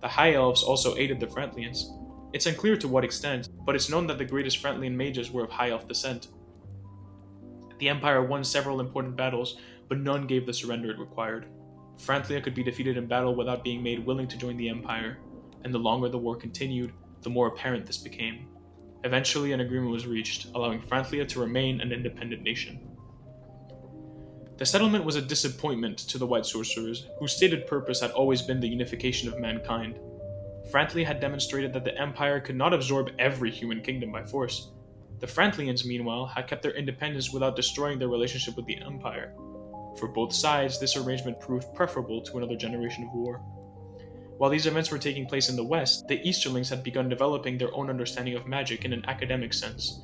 The High Elves also aided the Frantlians. It's unclear to what extent, but it's known that the greatest Frantlian mages were of High Elf descent. The Empire won several important battles, but none gave the surrender it required. Frantlia could be defeated in battle without being made willing to join the Empire, and the longer the war continued, the more apparent this became. Eventually, an agreement was reached, allowing Frantlia to remain an independent nation. The settlement was a disappointment to the white sorcerers, whose stated purpose had always been the unification of mankind. Frantlia had demonstrated that the Empire could not absorb every human kingdom by force. The Frantlians, meanwhile, had kept their independence without destroying their relationship with the Empire. For both sides, this arrangement proved preferable to another generation of war. While these events were taking place in the West, the Easterlings had begun developing their own understanding of magic in an academic sense.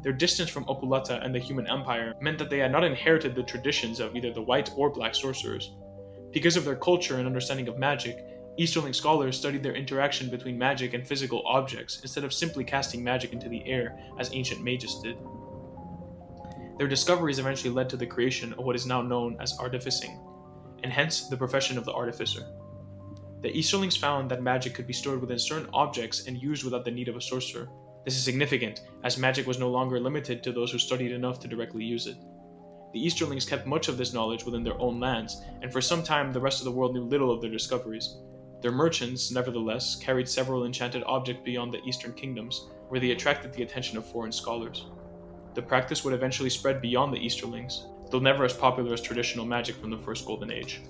Their distance from Okulata and the human empire meant that they had not inherited the traditions of either the white or black sorcerers. Because of their culture and understanding of magic, Easterling scholars studied their interaction between magic and physical objects instead of simply casting magic into the air as ancient mages did. Their discoveries eventually led to the creation of what is now known as artificing, and hence the profession of the artificer. The Easterlings found that magic could be stored within certain objects and used without the need of a sorcerer. This is significant, as magic was no longer limited to those who studied enough to directly use it. The Easterlings kept much of this knowledge within their own lands, and for some time the rest of the world knew little of their discoveries. Their merchants, nevertheless, carried several enchanted objects beyond the eastern kingdoms, where they attracted the attention of foreign scholars. The practice would eventually spread beyond the Easterlings, though never as popular as traditional magic from the First Golden Age.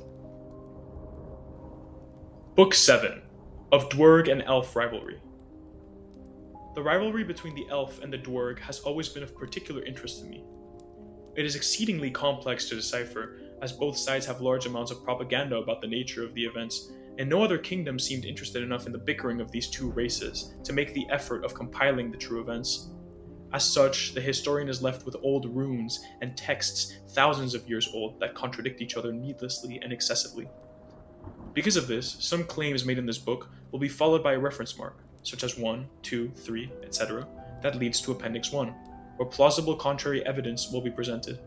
Book 7 of Dwerg and Elf Rivalry. The rivalry between the elf and the dwerg has always been of particular interest to me. It is exceedingly complex to decipher, as both sides have large amounts of propaganda about the nature of the events, and no other kingdom seemed interested enough in the bickering of these two races to make the effort of compiling the true events. As such, the historian is left with old runes and texts thousands of years old that contradict each other needlessly and excessively. Because of this, some claims made in this book will be followed by a reference mark, such as 1, 2, 3, etc., that leads to Appendix 1, where plausible contrary evidence will be presented.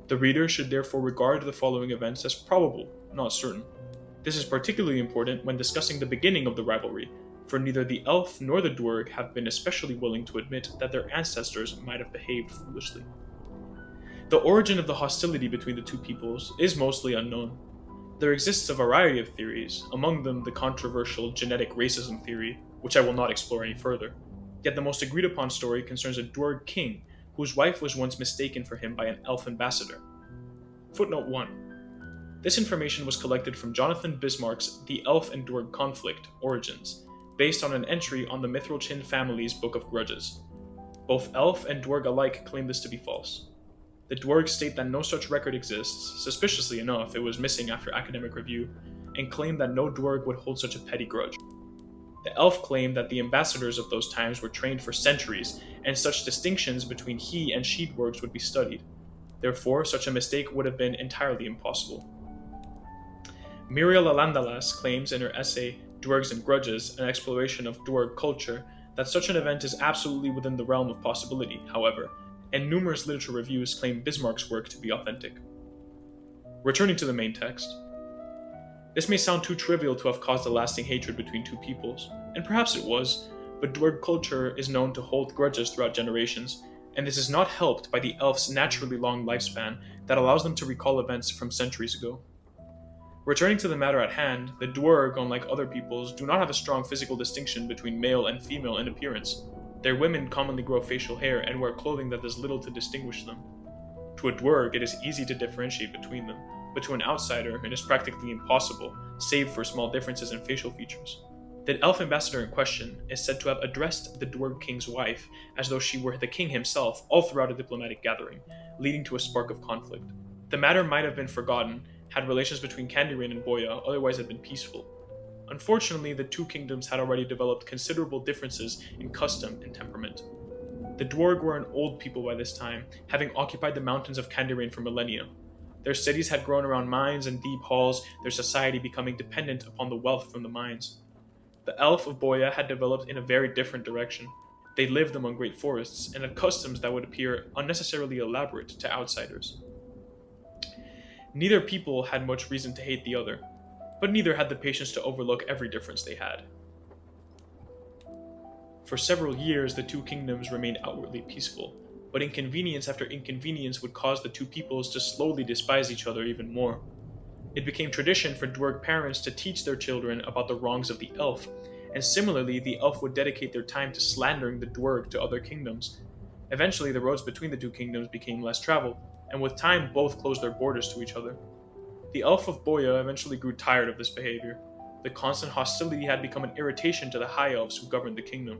The reader should therefore regard the following events as probable, not certain. This is particularly important when discussing the beginning of the rivalry, for neither the elf nor the dwerg have been especially willing to admit that their ancestors might have behaved foolishly. The origin of the hostility between the two peoples is mostly unknown. There exists a variety of theories, among them the controversial genetic racism theory, which I will not explore any further. Yet the most agreed upon story concerns a dwerg king, whose wife was once mistaken for him by an elf ambassador. Footnote 1. This information was collected from Jonathan Bismarck's The Elf and Dwerg Conflict, Origins, based on an entry on the Mithril-Chin family's Book of Grudges. Both elf and dwerg alike claim this to be false. The dwergs state that no such record exists, suspiciously enough it was missing after academic review, and claim that no dwerg would hold such a petty grudge. The elf claim that the ambassadors of those times were trained for centuries, and such distinctions between he and she dwergs would be studied. Therefore, such a mistake would have been entirely impossible. Muriel Alandalas claims in her essay Dwergs and Grudges, an exploration of dwerg culture, that such an event is absolutely within the realm of possibility, however, and numerous literature reviews claim Bismarck's work to be authentic. Returning to the main text. This may sound too trivial to have caused a lasting hatred between two peoples, and perhaps it was, but dwerg culture is known to hold grudges throughout generations, and this is not helped by the elf's naturally long lifespan that allows them to recall events from centuries ago. Returning to the matter at hand, the dwerg, unlike other peoples, do not have a strong physical distinction between male and female in appearance. Their women commonly grow facial hair and wear clothing that does little to distinguish them. To a dwerg, it is easy to differentiate between them, but to an outsider, it is practically impossible, save for small differences in facial features. The elf ambassador in question is said to have addressed the dwerg king's wife as though she were the king himself all throughout a diplomatic gathering, leading to a spark of conflict. The matter might have been forgotten had relations between Candyrain and Bohya otherwise had been peaceful. Unfortunately, the two kingdoms had already developed considerable differences in custom and temperament. The dwerg were an old people by this time, having occupied the mountains of Candyrain for millennia. Their cities had grown around mines and deep halls, their society becoming dependent upon the wealth from the mines. The elf of Bohya had developed in a very different direction. They lived among great forests and had customs that would appear unnecessarily elaborate to outsiders. Neither people had much reason to hate the other, but neither had the patience to overlook every difference they had. For several years, the two kingdoms remained outwardly peaceful, but inconvenience after inconvenience would cause the two peoples to slowly despise each other even more. It became tradition for dwerg parents to teach their children about the wrongs of the elf, and similarly, the elf would dedicate their time to slandering the dwerg to other kingdoms. Eventually, the roads between the two kingdoms became less traveled, and with time both closed their borders to each other. The elf of Bohya eventually grew tired of this behavior. The constant hostility had become an irritation to the high elves who governed the kingdom.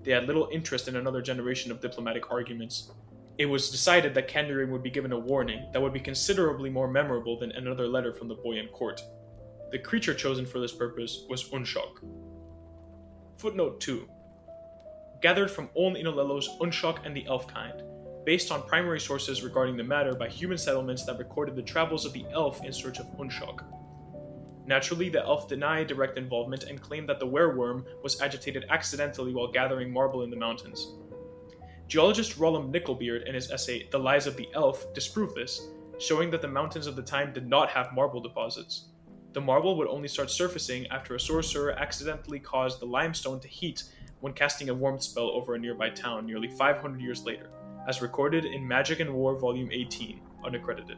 They had little interest in another generation of diplomatic arguments. It was decided that Candyrain would be given a warning that would be considerably more memorable than another letter from the Bohyan court. The creature chosen for this purpose was Unshok. Footnote 2. Gathered from Oln Inolello's Unshok and the Elf Kind, based on primary sources regarding the matter by human settlements that recorded the travels of the elf in search of Unshok. Naturally, the elf denied direct involvement and claimed that the wereworm was agitated accidentally while gathering marble in the mountains. Geologist Rollum Nickelbeard, in his essay The Lies of the Elf, disproved this, showing that the mountains of the time did not have marble deposits. The marble would only start surfacing after a sorcerer accidentally caused the limestone to heat when casting a warmth spell over a nearby town nearly 500 years later, as recorded in Magic and War Volume 18, unaccredited.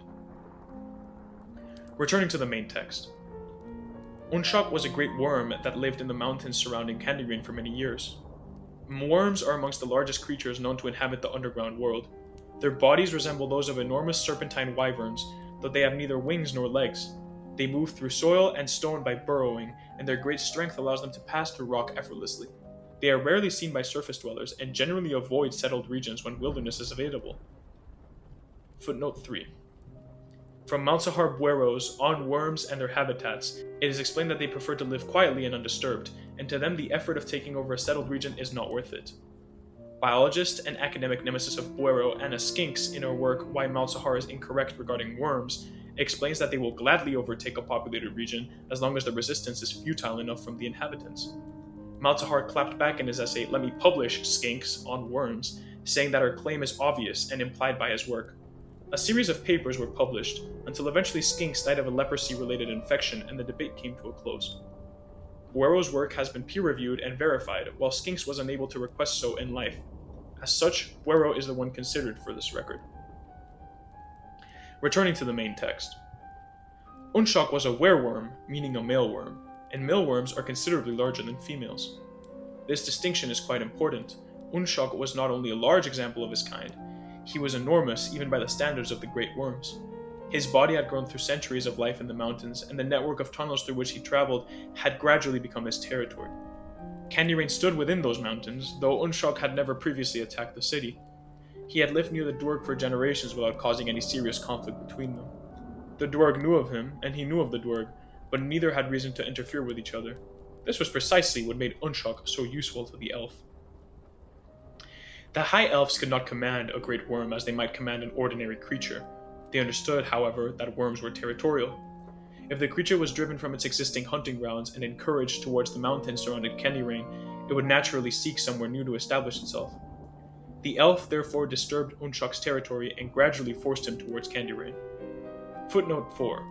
Returning to the main text. Unshok was a great worm that lived in the mountains surrounding Candyrain for many years. Worms are amongst the largest creatures known to inhabit the underground world. Their bodies resemble those of enormous serpentine wyverns, though they have neither wings nor legs. They move through soil and stone by burrowing, and their great strength allows them to pass through rock effortlessly. They are rarely seen by surface dwellers and generally avoid settled regions when wilderness is available. Footnote 3. From Mount Sahar bueros on worms and their habitats, it is explained that they prefer to live quietly and undisturbed, and to them the effort of taking over a settled region is not worth it. Biologist and academic nemesis of buero, Anna Skinks, in her work Why Mount Sahar is Incorrect Regarding Worms, explains that they will gladly overtake a populated region as long as the resistance is futile enough from the inhabitants. Mount Sahar clapped back in his essay Let Me Publish Skinks on Worms, saying that her claim is obvious and implied by his work. A series of papers were published, until eventually Skinks died of a leprosy-related infection and the debate came to a close. Buero's work has been peer-reviewed and verified, while Skinks was unable to request so in life. As such, Buero is the one considered for this record. Returning to the main text. Unshok was a wereworm, meaning a male worm, and male worms are considerably larger than females. This distinction is quite important. Unshok was not only a large example of his kind, he was enormous even by the standards of the great worms. His body had grown through centuries of life in the mountains, and the network of tunnels through which he traveled had gradually become his territory. Candyrain stood within those mountains, though Unshok had never previously attacked the city. He had lived near the Dwerg for generations without causing any serious conflict between them. The Dwerg knew of him, and he knew of the Dwerg, but neither had reason to interfere with each other. This was precisely what made Unshok so useful to the elf. The high elves could not command a great worm as they might command an ordinary creature. They understood, however, that worms were territorial. If the creature was driven from its existing hunting grounds and encouraged towards the mountains surrounding Candyrain, it would naturally seek somewhere new to establish itself. The elf therefore disturbed Unshok's territory and gradually forced him towards Candyrain. Footnote 4.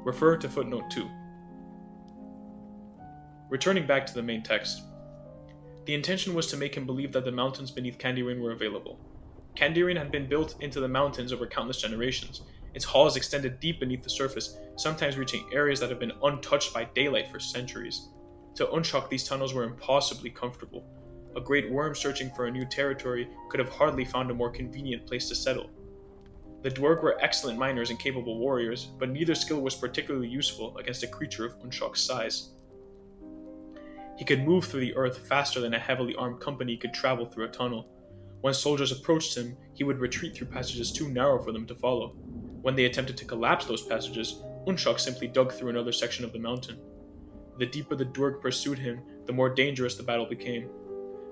Refer to footnote 2. Returning back to the main text. The intention was to make him believe that the mountains beneath Candyrain were available. Candyrain had been built into the mountains over countless generations. Its halls extended deep beneath the surface, sometimes reaching areas that had been untouched by daylight for centuries. To Unshok, these tunnels were impossibly comfortable. A great worm searching for a new territory could have hardly found a more convenient place to settle. The Dwerg were excellent miners and capable warriors, but neither skill was particularly useful against a creature of Unshok's size. He could move through the earth faster than a heavily armed company could travel through a tunnel. When soldiers approached him, he would retreat through passages too narrow for them to follow. When they attempted to collapse those passages, Unshok simply dug through another section of the mountain. The deeper the Dwerg pursued him, the more dangerous the battle became.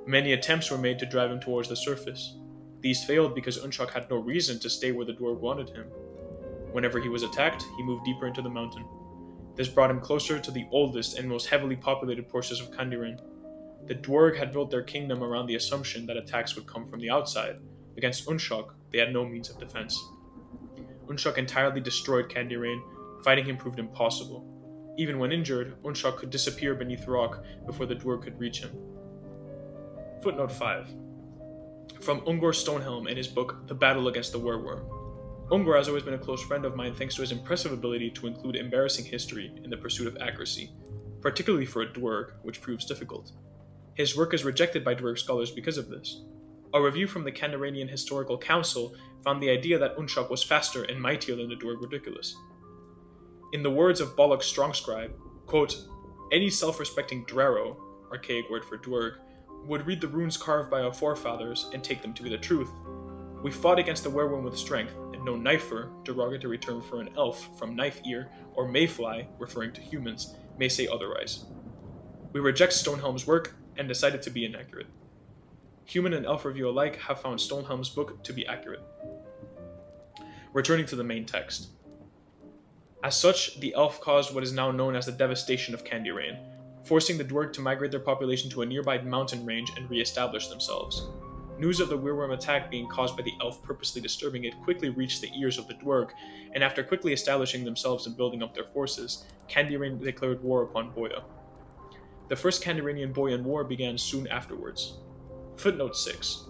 Many attempts were made to drive him towards the surface. These failed because Unshok had no reason to stay where the Dwerg wanted him. Whenever he was attacked, he moved deeper into the mountain. This brought him closer to the oldest and most heavily populated portions of Candyrain. The Dwerg had built their kingdom around the assumption that attacks would come from the outside. Against Unshok, they had no means of defense. Unshok entirely destroyed Candyrain. Fighting him proved impossible. Even when injured, Unshok could disappear beneath rock before the Dwerg could reach him. Footnote 5. From Ungor Stonehelm in his book The Battle Against the Wereworm. Ungor has always been a close friend of mine thanks to his impressive ability to include embarrassing history in the pursuit of accuracy, particularly for a Dwerg, which proves difficult. His work is rejected by Dwerg scholars because of this. A review from the Candyrainian Historical Council found the idea that Unshok was faster and mightier than the Dwerg ridiculous. In the words of Bollock's Strongscribe, quote, any self-respecting Drero, archaic word for Dwerg, would read the runes carved by our forefathers and take them to be the truth. We fought against the wereworm with strength, and no knifer, derogatory term for an elf from knife ear, or mayfly, referring to humans, may say otherwise. We reject Stonehelm's work and decided to be inaccurate. Human and elf review alike have found Stonehelm's book to be accurate. Returning to the main text. As such, the elf caused what is now known as the devastation of Candyrain, forcing the Dwerg to migrate their population to a nearby mountain range and re-establish themselves. News of the wereworm attack being caused by the elf purposely disturbing it quickly reached the ears of the Dwerg, and after quickly establishing themselves and building up their forces, Candyrain declared war upon Bohya. The first Candyrainian Bohyan War began soon afterwards. Footnote 6.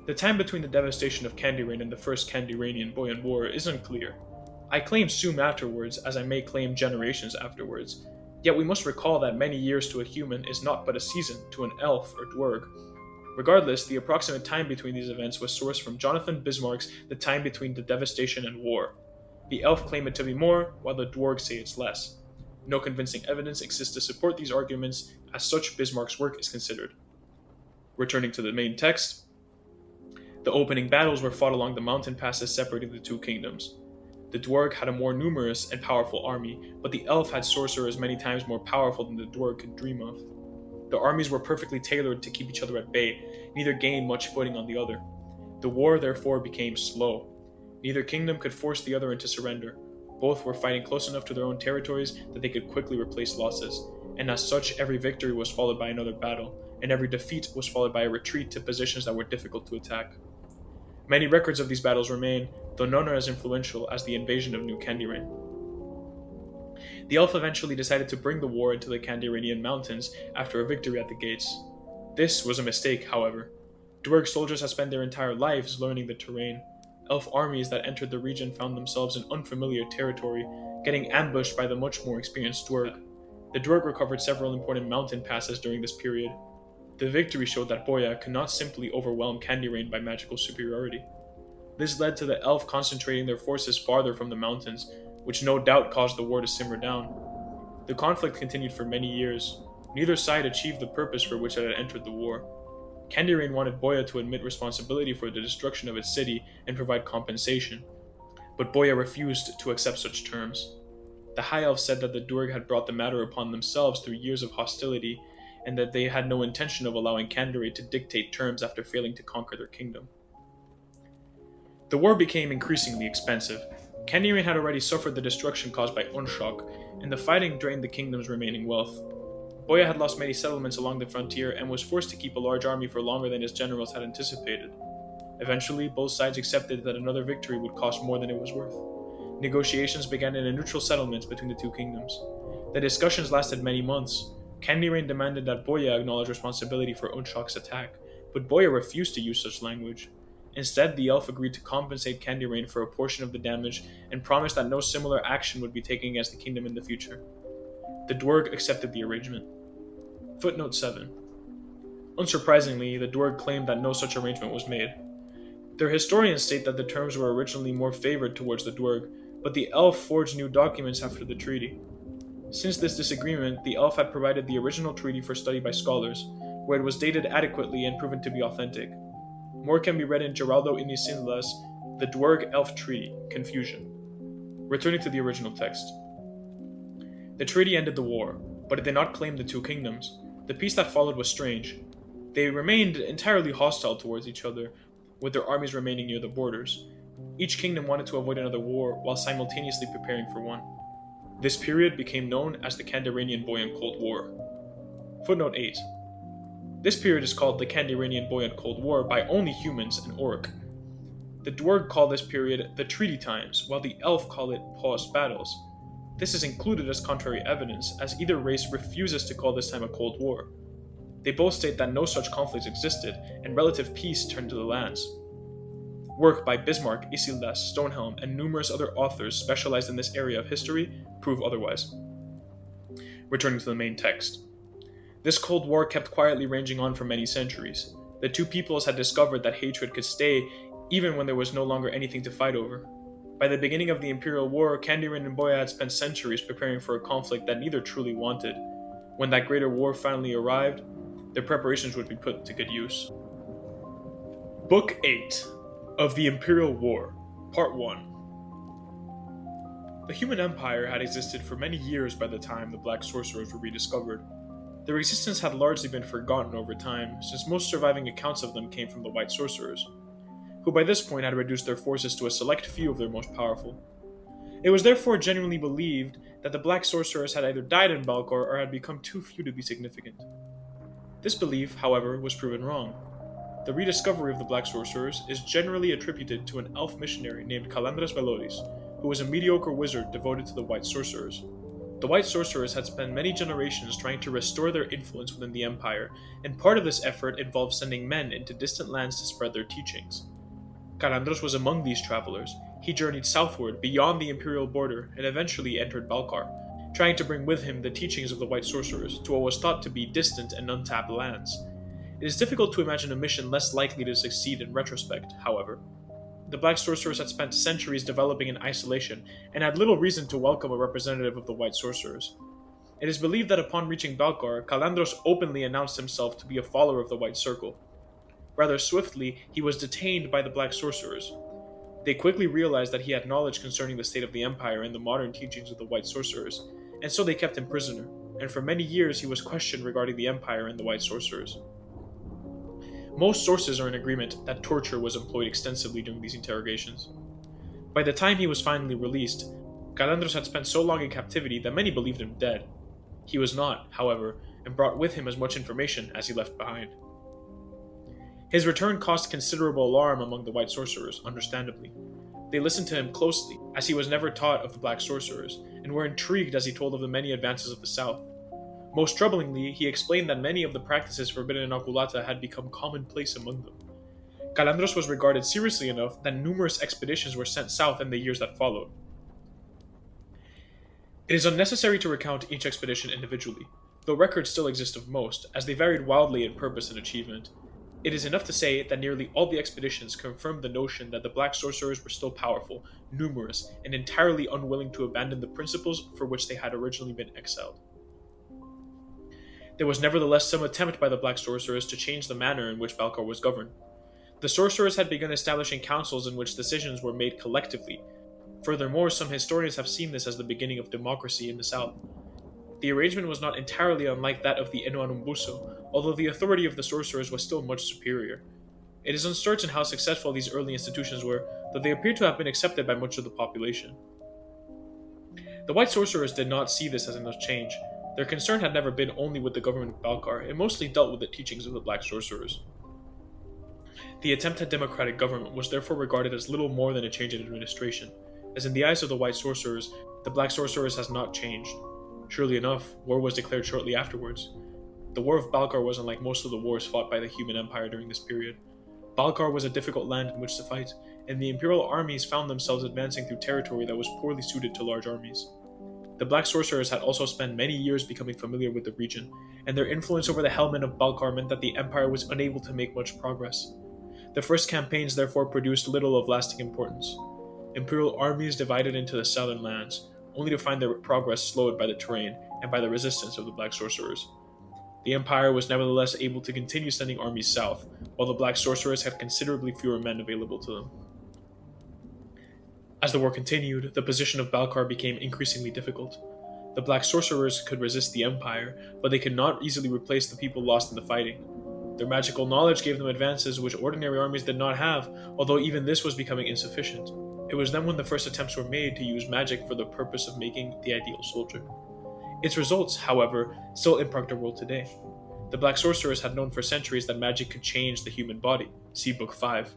The time between the devastation of Candyrain and the first Candyrainian Bohyan War is unclear. I claim soon afterwards, as I may claim generations afterwards. Yet we must recall that many years to a human is not but a season to an elf or dwerg. Regardless, the approximate time between these events was sourced from Jonathan Bismarck's The Time Between the Devastation and War. The elf claim it to be more, while the dwerg say it's less. No convincing evidence exists to support these arguments, as such Bismarck's work is considered. Returning to the main text, the opening battles were fought along the mountain passes separating the two kingdoms. The dwerg had a more numerous and powerful army, but the elf had sorcerers many times more powerful than the dwerg could dream of. The armies were perfectly tailored to keep each other at bay, neither gained much footing on the other. The war therefore became slow. Neither kingdom could force the other into surrender. Both were fighting close enough to their own territories that they could quickly replace losses, and as such every victory was followed by another battle, and every defeat was followed by a retreat to positions that were difficult to attack. Many records of these battles remain, though none are as influential as the invasion of New Candyrain. The elf eventually decided to bring the war into the Candyranian mountains after a victory at the gates. This was a mistake, however. Dwerg soldiers had spent their entire lives learning the terrain. Elf armies that entered the region found themselves in unfamiliar territory, getting ambushed by the much more experienced dwerg. The dwerg recovered several important mountain passes during this period. The victory showed that Bohya could not simply overwhelm Candyrain by magical superiority. This led to the elf concentrating their forces farther from the mountains, which no doubt caused the war to simmer down. The conflict continued for many years. Neither side achieved the purpose for which it had entered the war. Candyrain wanted Bohya to admit responsibility for the destruction of its city and provide compensation, but Bohya refused to accept such terms. The High Elf said that the dwerg had brought the matter upon themselves through years of hostility, and that they had no intention of allowing Candyrain to dictate terms after failing to conquer their kingdom. The war became increasingly expensive. Candyrain had already suffered the destruction caused by Unshok, and the fighting drained the kingdom's remaining wealth. Bohya had lost many settlements along the frontier and was forced to keep a large army for longer than his generals had anticipated. Eventually, both sides accepted that another victory would cost more than it was worth. Negotiations began in a neutral settlement between the two kingdoms. The discussions lasted many months. Candyrain demanded that Bohya acknowledge responsibility for Unshok's attack, but Bohya refused to use such language. Instead, the elf agreed to compensate Candyrain for a portion of the damage and promised that no similar action would be taken against the kingdom in the future. The dwerg accepted the arrangement. Footnote 7. Unsurprisingly, the dwerg claimed that no such arrangement was made. Their historians state that the terms were originally more favored towards the dwerg, but the elf forged new documents after the treaty. Since this disagreement, the elf had provided the original treaty for study by scholars, where it was dated adequately and proven to be authentic. More can be read in Geraldo Inicinla's The Dwerg-Elf Treaty, Confusion. Returning to the original text. The treaty ended the war, but it did not claim the two kingdoms. The peace that followed was strange. They remained entirely hostile towards each other, with their armies remaining near the borders. Each kingdom wanted to avoid another war while simultaneously preparing for one. This period became known as the Candyranian Bohyan Cold War. Footnote 8. This period is called the Candyranian Bohyan Cold War by only humans and Orc. The dwerg call this period the Treaty Times, while the elf call it Paused Battles. This is included as contrary evidence, as either race refuses to call this time a Cold War. They both state that no such conflicts existed, and relative peace turned to the lands. Work by Bismarck, Isildas, Stonehelm, and numerous other authors specialized in this area of history prove otherwise. Returning to the main text. This Cold War kept quietly raging on for many centuries. The two peoples had discovered that hatred could stay even when there was no longer anything to fight over. By the beginning of the Imperial War, Candyrain and Bohya had spent centuries preparing for a conflict that neither truly wanted. When that greater war finally arrived, their preparations would be put to good use. Book 8 of the Imperial War, Part 1. The human empire had existed for many years by the time the Black Sorcerers were rediscovered. Their existence had largely been forgotten over time, since most surviving accounts of them came from the White Sorcerers, who by this point had reduced their forces to a select few of their most powerful. It was therefore genuinely believed that the Black Sorcerers had either died in Balkor or had become too few to be significant. This belief, however, was proven wrong. The rediscovery of the Black Sorcerers is generally attributed to an elf missionary named Calandras Veloris, who was a mediocre wizard devoted to the White Sorcerers. The White Sorcerers had spent many generations trying to restore their influence within the Empire, and part of this effort involved sending men into distant lands to spread their teachings. Calandros was among these travelers. He journeyed southward beyond the Imperial border and eventually entered Balkar. trying to bring with him the teachings of the white sorcerers to what was thought to be distant and untapped lands. It is difficult to imagine a mission less likely to succeed in retrospect, however. The black sorcerers had spent centuries developing in isolation and had little reason to welcome a representative of the white sorcerers. It is believed that upon reaching Balcar, Calandros openly announced himself to be a follower of the White Circle. Rather swiftly, he was detained by the black sorcerers. They quickly realized that he had knowledge concerning the state of the Empire and the modern teachings of the white sorcerers, and so they kept him prisoner, and for many years he was questioned regarding the Empire and the white sorcerers. Most sources are in agreement that torture was employed extensively during these interrogations. By the time he was finally released, Calandros had spent so long in captivity that many believed him dead. He was not, however, and brought with him as much information as he left behind. His return caused considerable alarm among the white sorcerers, understandably. They listened to him closely, as he was never taught of the black sorcerers, and were intrigued as he told of the many advances of the South. Most troublingly, he explained that many of the practices forbidden in Oculata had become commonplace among them. Calandros was regarded seriously enough that numerous expeditions were sent south in the years that followed. It is unnecessary to recount each expedition individually, though records still exist of most, as they varied wildly in purpose and achievement. It is enough to say that nearly all the expeditions confirmed the notion that the black sorcerers were still powerful, numerous, and entirely unwilling to abandon the principles for which they had originally been exiled. There was nevertheless some attempt by the black sorcerers to change the manner in which Balcar was governed. The sorcerers had begun establishing councils in which decisions were made collectively. Furthermore, some historians have seen this as the beginning of democracy in the south. The arrangement was not entirely unlike that of the Enoanumbuso, although the authority of the sorcerers was still much superior. It is uncertain how successful these early institutions were, though they appear to have been accepted by much of the population. The white sorcerers did not see this as enough change. Their concern had never been only with the government of Balcar, it mostly dealt with the teachings of the black sorcerers. The attempt at democratic government was therefore regarded as little more than a change in administration, as in the eyes of the white sorcerers, the black sorcerers has not changed. Surely enough, war was declared shortly afterwards. The War of Balcar was unlike most of the wars fought by the human empire during this period. Balcar was a difficult land in which to fight, and the imperial armies found themselves advancing through territory that was poorly suited to large armies. The black sorcerers had also spent many years becoming familiar with the region, and their influence over the Helmen of Balcar meant that the empire was unable to make much progress. The first campaigns therefore produced little of lasting importance. Imperial armies divided into the southern lands, only to find their progress slowed by the terrain and by the resistance of the black sorcerers. The empire was nevertheless able to continue sending armies south, while the black sorcerers had considerably fewer men available to them. As the war continued, the position of Balcar became increasingly difficult. The black sorcerers could resist the empire, but they could not easily replace the people lost in the fighting. Their magical knowledge gave them advances which ordinary armies did not have, although even this was becoming insufficient. It was then when the first attempts were made to use magic for the purpose of making the ideal soldier. Its results, however, still impact our world today. The black sorcerers had known for centuries that magic could change the human body, see Book 5.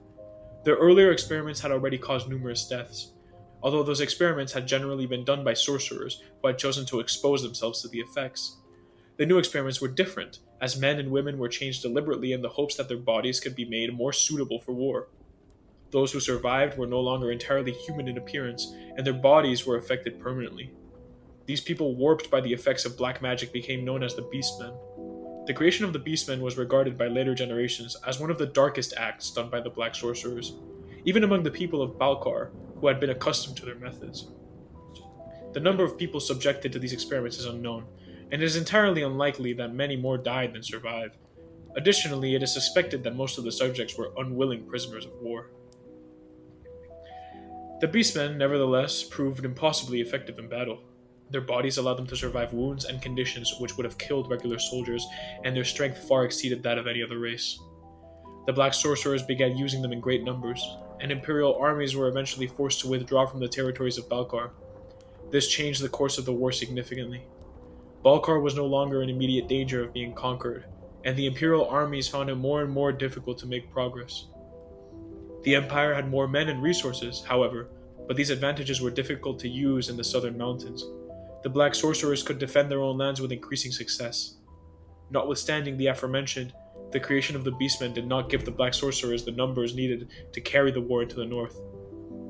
Their earlier experiments had already caused numerous deaths, although those experiments had generally been done by sorcerers who had chosen to expose themselves to the effects. The new experiments were different, as men and women were changed deliberately in the hopes that their bodies could be made more suitable for war. Those who survived were no longer entirely human in appearance, and their bodies were affected permanently. These people warped by the effects of black magic became known as the Beastmen. The creation of the Beastmen was regarded by later generations as one of the darkest acts done by the black sorcerers, even among the people of Balcar, who had been accustomed to their methods. The number of people subjected to these experiments is unknown, and it is entirely unlikely that many more died than survived. Additionally, it is suspected that most of the subjects were unwilling prisoners of war. The Beastmen, nevertheless, proved impossibly effective in battle. Their bodies allowed them to survive wounds and conditions which would have killed regular soldiers, and their strength far exceeded that of any other race. The black sorcerers began using them in great numbers, and imperial armies were eventually forced to withdraw from the territories of Balcar. This changed the course of the war significantly. Balcar was no longer in immediate danger of being conquered, and the imperial armies found it more and more difficult to make progress. The empire had more men and resources, however, but these advantages were difficult to use in the southern mountains. The black sorcerers could defend their own lands with increasing success. Notwithstanding the aforementioned, the creation of the Beastmen did not give the black sorcerers the numbers needed to carry the war into the north.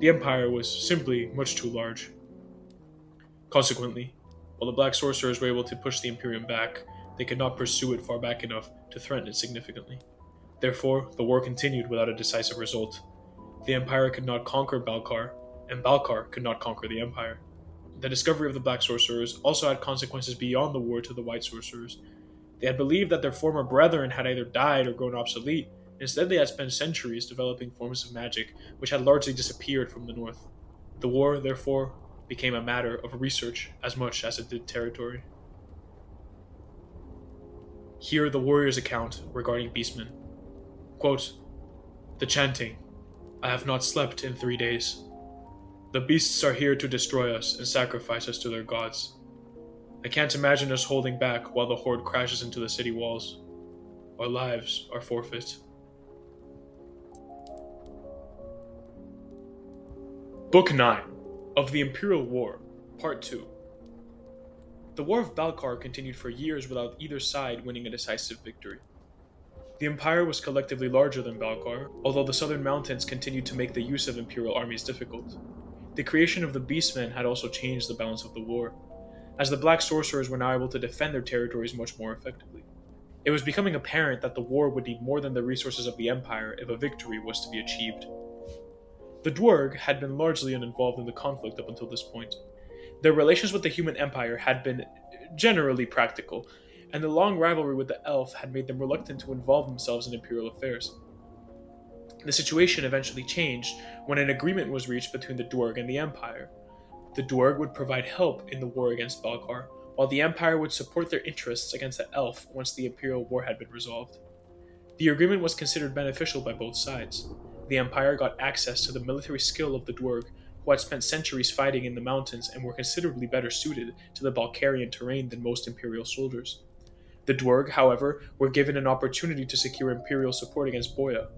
The empire was simply much too large. Consequently, While the Black Sorcerers were able to push the Imperium back, they could not pursue it far back enough to threaten it significantly. Therefore, the war continued without a decisive result. The Empire could not conquer Balkar, and Balkar could not conquer the Empire. The discovery of the Black Sorcerers also had consequences beyond the war to the White Sorcerers. They had believed that their former brethren had either died or grown obsolete. Instead, they had spent centuries developing forms of magic which had largely disappeared from the north. The war, therefore, became a matter of research as much as it did territory. Here the warrior's account regarding Beastmen. Quote, "The chanting. I have not slept in 3 days. The beasts are here to destroy us and sacrifice us to their gods. I can't imagine us holding back while the horde crashes into the city walls. Our lives are forfeit." Book 9 of the Imperial War, Part 2. The War of Balkar continued for years without either side winning a decisive victory. The Empire was collectively larger than Balkar, although the southern mountains continued to make the use of Imperial armies difficult. The creation of the Beastmen had also changed the balance of the war, as the Black Sorcerers were now able to defend their territories much more effectively. It was becoming apparent that the war would need more than the resources of the Empire if a victory was to be achieved. The Dwarg had been largely uninvolved in the conflict up until this point. Their relations with the human empire had been generally practical, and the long rivalry with the elf had made them reluctant to involve themselves in imperial affairs. The situation eventually changed when an agreement was reached between the Dwarg and the Empire. The Dwarg would provide help in the war against Balkar, while the Empire would support their interests against the elf once the Imperial War had been resolved. The agreement was considered beneficial by both sides. The Empire got access to the military skill of the Dwarg, who had spent centuries fighting in the mountains and were considerably better suited to the Balkarian terrain than most Imperial soldiers. The Dwarg, however, were given an opportunity to secure Imperial support against Bohya.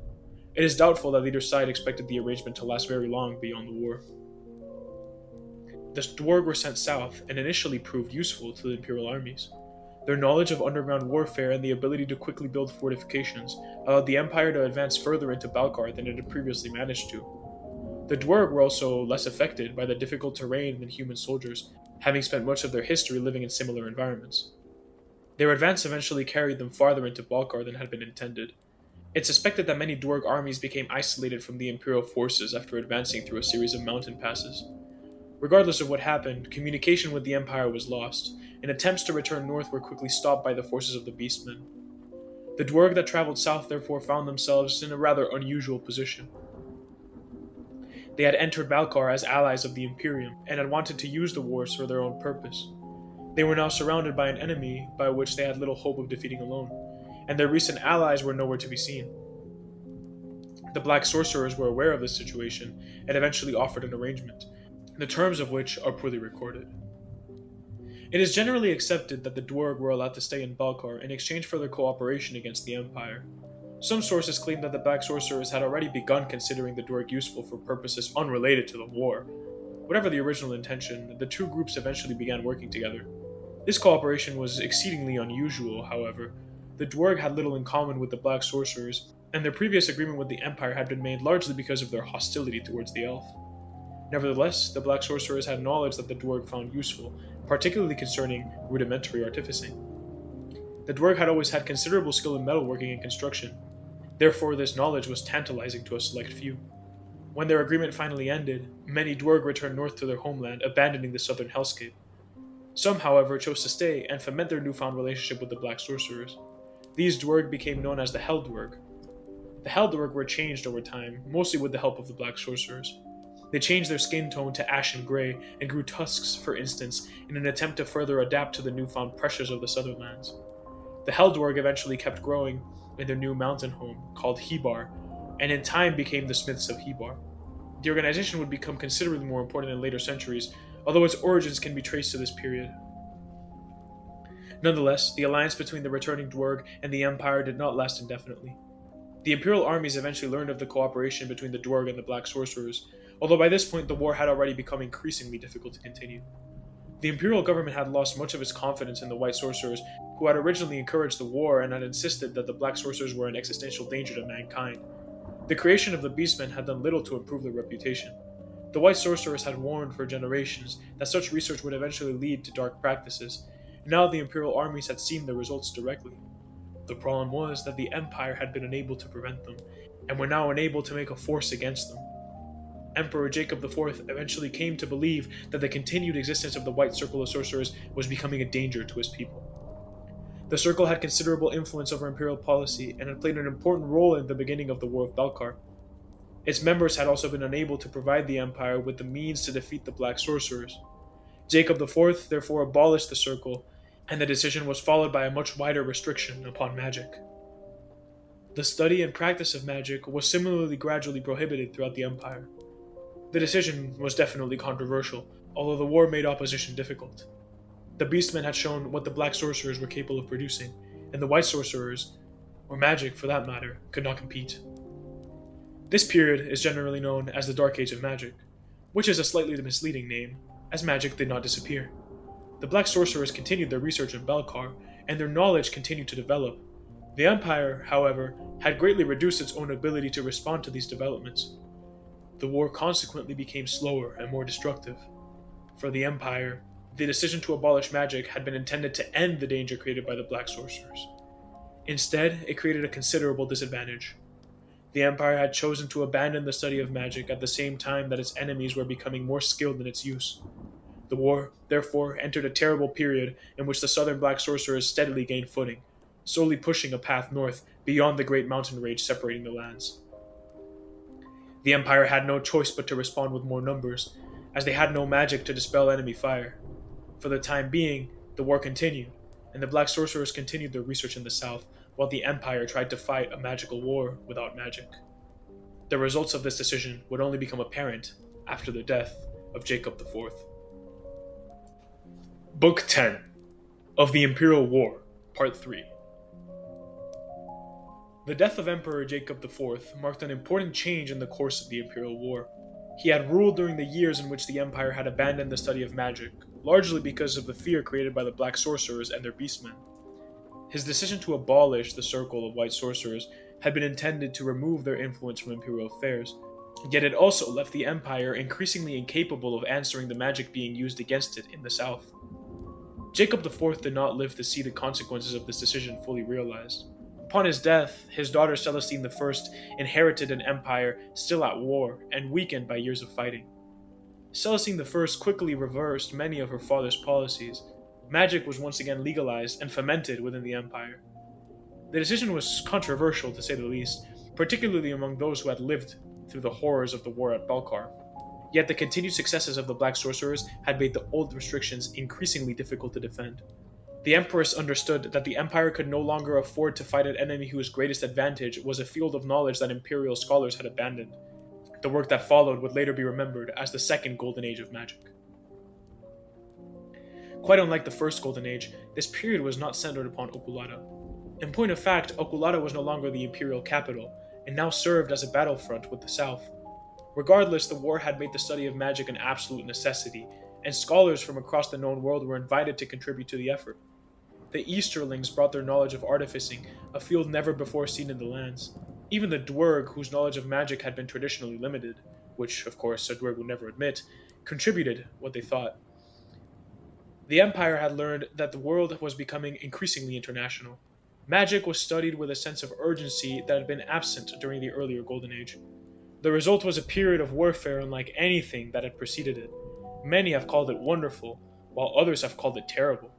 It is doubtful that either side expected the arrangement to last very long beyond the war. The Dwarg were sent south and initially proved useful to the Imperial armies. Their knowledge of underground warfare and the ability to quickly build fortifications allowed the Empire to advance further into Balkar than it had previously managed to. The Dwarg were also less affected by the difficult terrain than human soldiers, having spent much of their history living in similar environments. Their advance eventually carried them farther into Balkar than had been intended. It's suspected that many Dwarg armies became isolated from the Imperial forces after advancing through a series of mountain passes. Regardless of what happened, communication with the Empire was lost, and attempts to return north were quickly stopped by the forces of the Beastmen. The Dwarg that traveled south therefore found themselves in a rather unusual position. They had entered Balkar as allies of the Imperium, and had wanted to use the wars for their own purpose. They were now surrounded by an enemy by which they had little hope of defeating alone, and their recent allies were nowhere to be seen. The Black Sorcerers were aware of this situation, and eventually offered an arrangement, the terms of which are poorly recorded. It is generally accepted that the Dwarg were allowed to stay in Balkar in exchange for their cooperation against the Empire. Some sources claim that the Black Sorcerers had already begun considering the Dwarg useful for purposes unrelated to the war. Whatever the original intention, the two groups eventually began working together. This cooperation was exceedingly unusual, however. The Dwarg had little in common with the Black Sorcerers, and their previous agreement with the Empire had been made largely because of their hostility towards the elf. Nevertheless, the Black Sorcerers had knowledge that the Dwarg found useful, particularly concerning rudimentary artificing. The Dwarg had always had considerable skill in metalworking and construction. Therefore, this knowledge was tantalizing to a select few. When their agreement finally ended, many Dwarg returned north to their homeland, abandoning the southern hellscape. Some, however, chose to stay and foment their newfound relationship with the Black Sorcerers. These Dwarg became known as the Hell Dwarg. The Hell Dwarg were changed over time, mostly with the help of the Black Sorcerers. They changed their skin tone to ashen gray and grew tusks, for instance, in an attempt to further adapt to the newfound pressures of the southern lands. The Hell Dwarg eventually kept growing in their new mountain home, called Hebar, and in time became the Smiths of Hebar. The organization would become considerably more important in later centuries, although its origins can be traced to this period. Nonetheless, the alliance between the returning Dwarg and the Empire did not last indefinitely. The Imperial armies eventually learned of the cooperation between the Dwarg and the Black Sorcerers, although by this point the war had already become increasingly difficult to continue. The Imperial government had lost much of its confidence in the White Sorcerers, who had originally encouraged the war and had insisted that the Black Sorcerers were an existential danger to mankind. The creation of the Beastmen had done little to improve their reputation. The white sorcerers had warned for generations that such research would eventually lead to dark practices, and now the imperial armies had seen the results directly. The problem was that the Empire had been unable to prevent them, and were now unable to make a force against them. Emperor Jacob IV eventually came to believe that the continued existence of the White Circle of Sorcerers was becoming a danger to his people. The Circle had considerable influence over imperial policy and had played an important role in the beginning of the War of Belkar. Its members had also been unable to provide the Empire with the means to defeat the Black Sorcerers. Jacob IV therefore abolished the Circle, and the decision was followed by a much wider restriction upon magic. The study and practice of magic was similarly gradually prohibited throughout the Empire. The decision was definitely controversial, although the war made opposition difficult. The Beastmen had shown what the Black Sorcerers were capable of producing, and the White Sorcerers, or magic for that matter, could not compete. This period is generally known as the Dark Age of Magic, which is a slightly misleading name, as magic did not disappear. The Black Sorcerers continued their research in Belkar, and their knowledge continued to develop. The Empire, however, had greatly reduced its own ability to respond to these developments. The war consequently became slower and more destructive. For the Empire, the decision to abolish magic had been intended to end the danger created by the Black Sorcerers. Instead, it created a considerable disadvantage. The Empire had chosen to abandon the study of magic at the same time that its enemies were becoming more skilled in its use. The war, therefore, entered a terrible period in which the southern Black Sorcerers steadily gained footing, slowly pushing a path north beyond the great mountain range separating the lands. The Empire had no choice but to respond with more numbers, as they had no magic to dispel enemy fire. For the time being, the war continued, and the Black Sorcerers continued their research in the south, while the Empire tried to fight a magical war without magic. The results of this decision would only become apparent after the death of Jacob IV. Book 10 of the Imperial War, Part 3. The death of Emperor Jacob IV marked an important change in the course of the Imperial War. He had ruled during the years in which the Empire had abandoned the study of magic, largely because of the fear created by the Black Sorcerers and their Beastmen. His decision to abolish the Circle of White Sorcerers had been intended to remove their influence from imperial affairs, yet it also left the Empire increasingly incapable of answering the magic being used against it in the south. Jacob IV did not live to see the consequences of this decision fully realized. Upon his death, his daughter Celestine I inherited an empire still at war and weakened by years of fighting. Celestine I quickly reversed many of her father's policies. Magic was once again legalized and fomented within the empire. The decision was controversial, to say the least, particularly among those who had lived through the horrors of the war at Belkar. Yet the continued successes of the Black Sorcerers had made the old restrictions increasingly difficult to defend. The Empress understood that the Empire could no longer afford to fight an enemy whose greatest advantage was a field of knowledge that Imperial scholars had abandoned. The work that followed would later be remembered as the Second Golden Age of Magic. Quite unlike the First Golden Age, this period was not centered upon Okulata. In point of fact, Okulata was no longer the Imperial capital, and now served as a battlefront with the South. Regardless, the war had made the study of magic an absolute necessity, and scholars from across the known world were invited to contribute to the effort. The Easterlings brought their knowledge of artificing, a field never before seen in the lands. Even the Dwerg, whose knowledge of magic had been traditionally limited, which, of course, a Dwerg would never admit, contributed what they thought. The Empire had learned that the world was becoming increasingly international. Magic was studied with a sense of urgency that had been absent during the earlier Golden Age. The result was a period of warfare unlike anything that had preceded it. Many have called it wonderful, while others have called it terrible.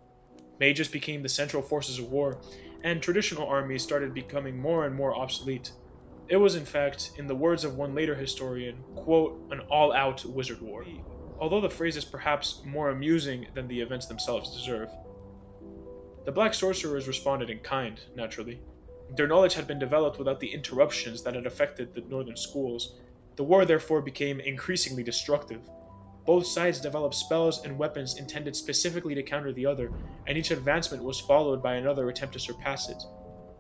Mages became the central forces of war, and traditional armies started becoming more and more obsolete. It was, in fact, in the words of one later historian, quote, an all-out wizard war. Although the phrase is perhaps more amusing than the events themselves deserve. The Black Sorcerers responded in kind, naturally. Their knowledge had been developed without the interruptions that had affected the northern schools. The war therefore became increasingly destructive. Both sides developed spells and weapons intended specifically to counter the other, and each advancement was followed by another attempt to surpass it.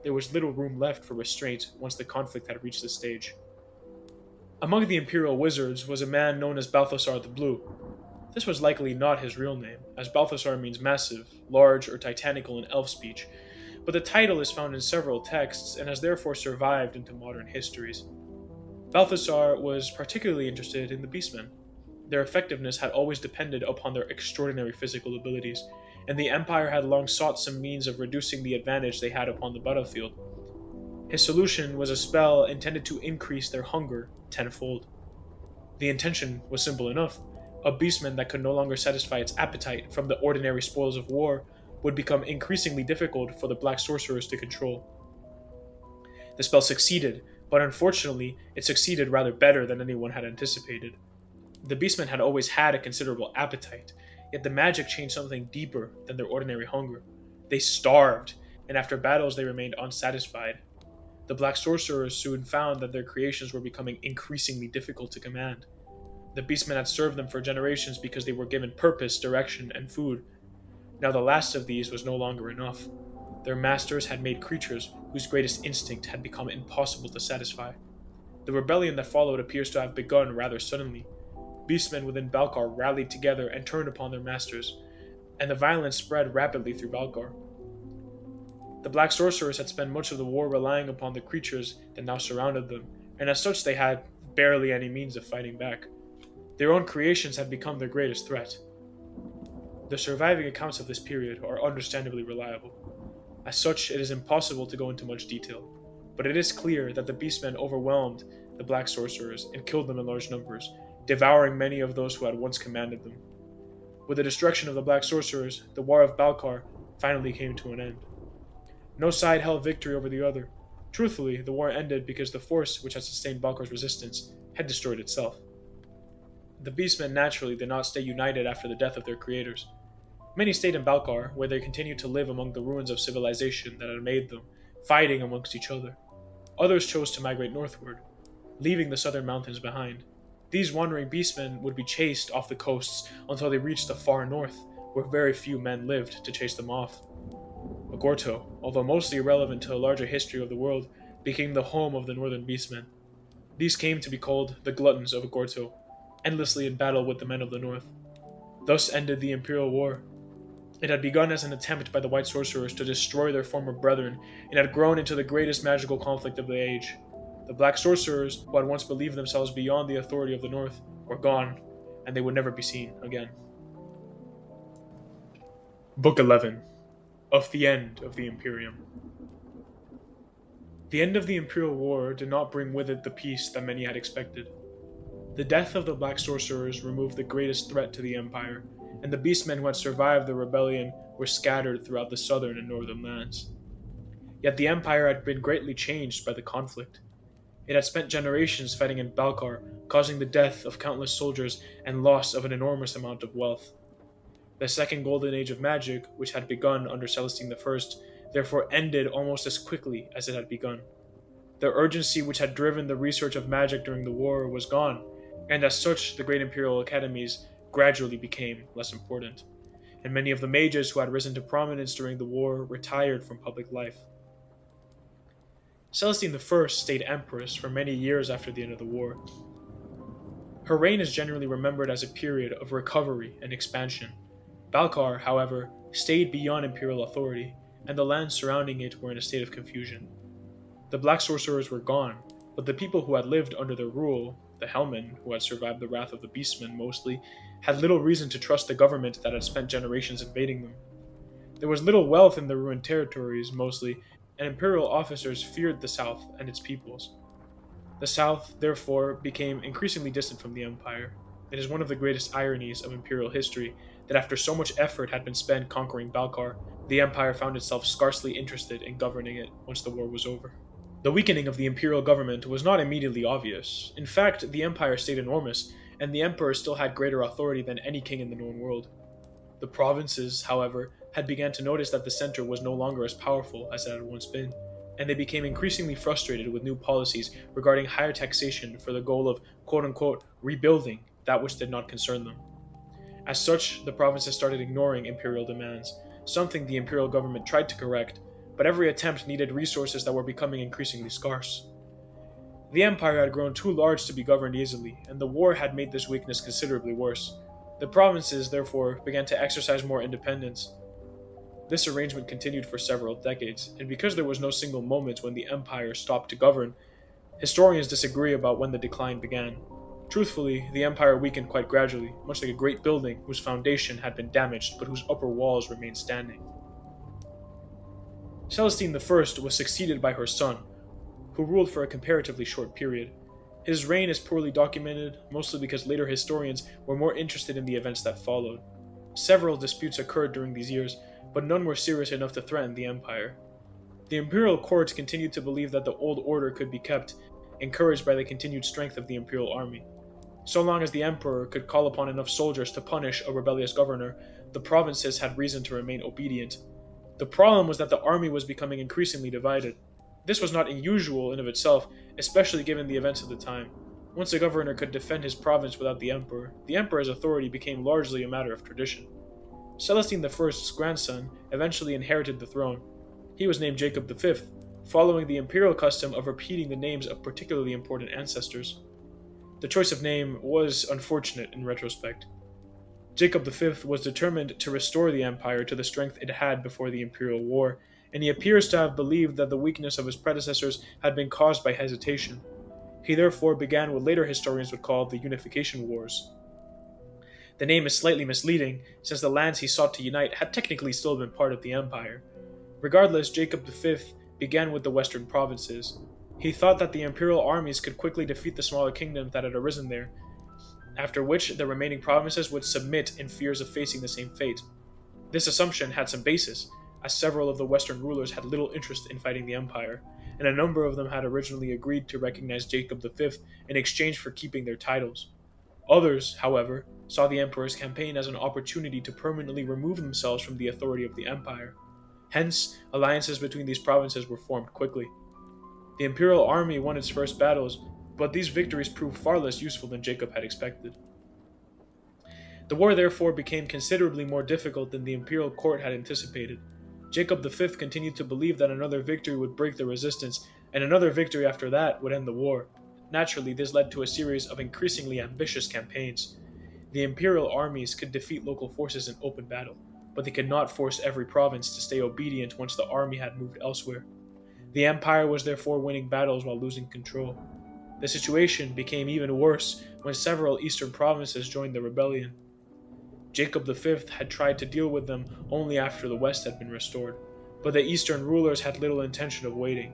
There was little room left for restraint once the conflict had reached this stage. Among the Imperial Wizards was a man known as Balthasar the Blue. This was likely not his real name, as Balthasar means massive, large, or titanical in elf speech, but the title is found in several texts and has therefore survived into modern histories. Balthasar was particularly interested in the Beastmen. Their effectiveness had always depended upon their extraordinary physical abilities, and the Empire had long sought some means of reducing the advantage they had upon the battlefield. His solution was a spell intended to increase their hunger tenfold. The intention was simple enough. A beastman that could no longer satisfy its appetite from the ordinary spoils of war would become increasingly difficult for the black sorcerers to control. The spell succeeded, but unfortunately, it succeeded rather better than anyone had anticipated. The beastmen had always had a considerable appetite, yet the magic changed something deeper than their ordinary hunger. They starved, and after battles they remained unsatisfied. The black sorcerers soon found that their creations were becoming increasingly difficult to command. The beastmen had served them for generations because they were given purpose, direction, and food. Now the last of these was no longer enough. Their masters had made creatures whose greatest instinct had become impossible to satisfy. The rebellion that followed appears to have begun rather suddenly. Beastmen within Balkar rallied together and turned upon their masters, and the violence spread rapidly through Balkar. The black sorcerers had spent much of the war relying upon the creatures that now surrounded them, and as such they had barely any means of fighting back. Their own creations had become their greatest threat. The surviving accounts of this period are understandably reliable. As such, it is impossible to go into much detail, but it is clear that the beastmen overwhelmed the black sorcerers and killed them in large numbers, devouring many of those who had once commanded them. With the destruction of the black sorcerers, the War of Balkar finally came to an end. No side held victory over the other. Truthfully, the war ended because the force which had sustained Balkar's resistance had destroyed itself. The beastmen naturally did not stay united after the death of their creators. Many stayed in Balkar, where they continued to live among the ruins of civilization that had made them, fighting amongst each other. Others chose to migrate northward, leaving the southern mountains behind. These wandering beastmen would be chased off the coasts until they reached the far north, where very few men lived to chase them off. Agorto, although mostly irrelevant to the larger history of the world, became the home of the northern beastmen. These came to be called the Gluttons of Agorto, endlessly in battle with the men of the north. Thus ended the Imperial War. It had begun as an attempt by the white sorcerers to destroy their former brethren, and had grown into the greatest magical conflict of the age. The black sorcerers, who had once believed themselves beyond the authority of the north, were gone, and they would never be seen again. Book 11. Of the End of the Imperium. The end of the Imperial War did not bring with it the peace that many had expected. The death of the black sorcerers removed the greatest threat to the Empire, and the beastmen who had survived the rebellion were scattered throughout the southern and northern lands. Yet the Empire had been greatly changed by the conflict. It had spent generations fighting in Balkar, causing the death of countless soldiers and loss of an enormous amount of wealth. The second golden age of magic, which had begun under Celestine I, therefore ended almost as quickly as it had begun. The urgency which had driven the research of magic during the war was gone, and as such the great imperial academies gradually became less important, and many of the mages who had risen to prominence during the war retired from public life. Celestine I stayed empress for many years after the end of the war. Her reign is generally remembered as a period of recovery and expansion. Balkar, however, stayed beyond imperial authority, and the lands surrounding it were in a state of confusion. The black sorcerers were gone, but the people who had lived under their rule, the Hellmen, who had survived the wrath of the Beastmen mostly, had little reason to trust the government that had spent generations invading them. There was little wealth in the ruined territories, mostly, and imperial officers feared the South and its peoples. The South, therefore, became increasingly distant from the Empire. It is one of the greatest ironies of imperial history that after so much effort had been spent conquering Balkar, the Empire found itself scarcely interested in governing it once the war was over. The weakening of the imperial government was not immediately obvious. In fact, the Empire stayed enormous, and the Emperor still had greater authority than any king in the known world. The provinces, however, had begun to notice that the center was no longer as powerful as it had once been, and they became increasingly frustrated with new policies regarding higher taxation for the goal of quote-unquote rebuilding that which did not concern them. As such, the provinces started ignoring imperial demands, something the imperial government tried to correct, but every attempt needed resources that were becoming increasingly scarce. The empire had grown too large to be governed easily, and the war had made this weakness considerably worse. The provinces, therefore, began to exercise more independence. This arrangement continued for several decades, and because there was no single moment when the empire stopped to govern, historians disagree about when the decline began. Truthfully, the empire weakened quite gradually, much like a great building whose foundation had been damaged but whose upper walls remained standing. Celestine I was succeeded by her son, who ruled for a comparatively short period. His reign is poorly documented, mostly because later historians were more interested in the events that followed. Several disputes occurred during these years, but none were serious enough to threaten the empire. The imperial courts continued to believe that the old order could be kept, encouraged by the continued strength of the imperial army. So long as the emperor could call upon enough soldiers to punish a rebellious governor, the provinces had reason to remain obedient. The problem was that the army was becoming increasingly divided. This was not unusual in of itself, especially given the events of the time. Once a governor could defend his province without the emperor's authority became largely a matter of tradition. Celestine I's grandson eventually inherited the throne. He was named Jacob V, following the imperial custom of repeating the names of particularly important ancestors. The choice of name was unfortunate in retrospect. Jacob V was determined to restore the empire to the strength it had before the imperial war, and he appears to have believed that the weakness of his predecessors had been caused by hesitation. He therefore began what later historians would call the Unification Wars. The name is slightly misleading, since the lands he sought to unite had technically still been part of the empire. Regardless, Jacob V began with the western provinces. He thought that the imperial armies could quickly defeat the smaller kingdoms that had arisen there, after which the remaining provinces would submit in fears of facing the same fate. This assumption had some basis, as several of the western rulers had little interest in fighting the empire, and a number of them had originally agreed to recognize Jacob V in exchange for keeping their titles. Others, however, saw the emperor's campaign as an opportunity to permanently remove themselves from the authority of the empire. Hence, alliances between these provinces were formed quickly. The imperial army won its first battles, but these victories proved far less useful than Jacob had expected. The war therefore became considerably more difficult than the imperial court had anticipated. Jacob V continued to believe that another victory would break the resistance, and another victory after that would end the war. Naturally, this led to a series of increasingly ambitious campaigns. The imperial armies could defeat local forces in open battle, but they could not force every province to stay obedient once the army had moved elsewhere. The empire was therefore winning battles while losing control. The situation became even worse when several eastern provinces joined the rebellion. Jacob V had tried to deal with them only after the west had been restored, but the eastern rulers had little intention of waiting.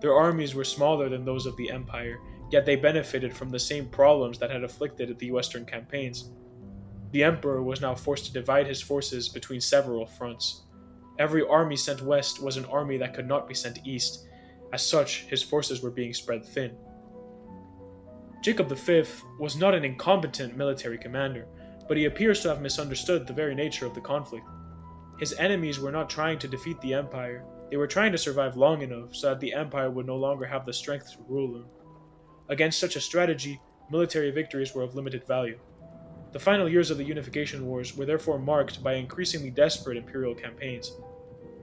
Their armies were smaller than those of the empire, yet they benefited from the same problems that had afflicted the western campaigns. The emperor was now forced to divide his forces between several fronts. Every army sent west was an army that could not be sent east. As such, his forces were being spread thin. Jacob V was not an incompetent military commander, but he appears to have misunderstood the very nature of the conflict. His enemies were not trying to defeat the empire, they were trying to survive long enough so that the empire would no longer have the strength to rule them. Against such a strategy, military victories were of limited value. The final years of the Unification Wars were therefore marked by increasingly desperate imperial campaigns.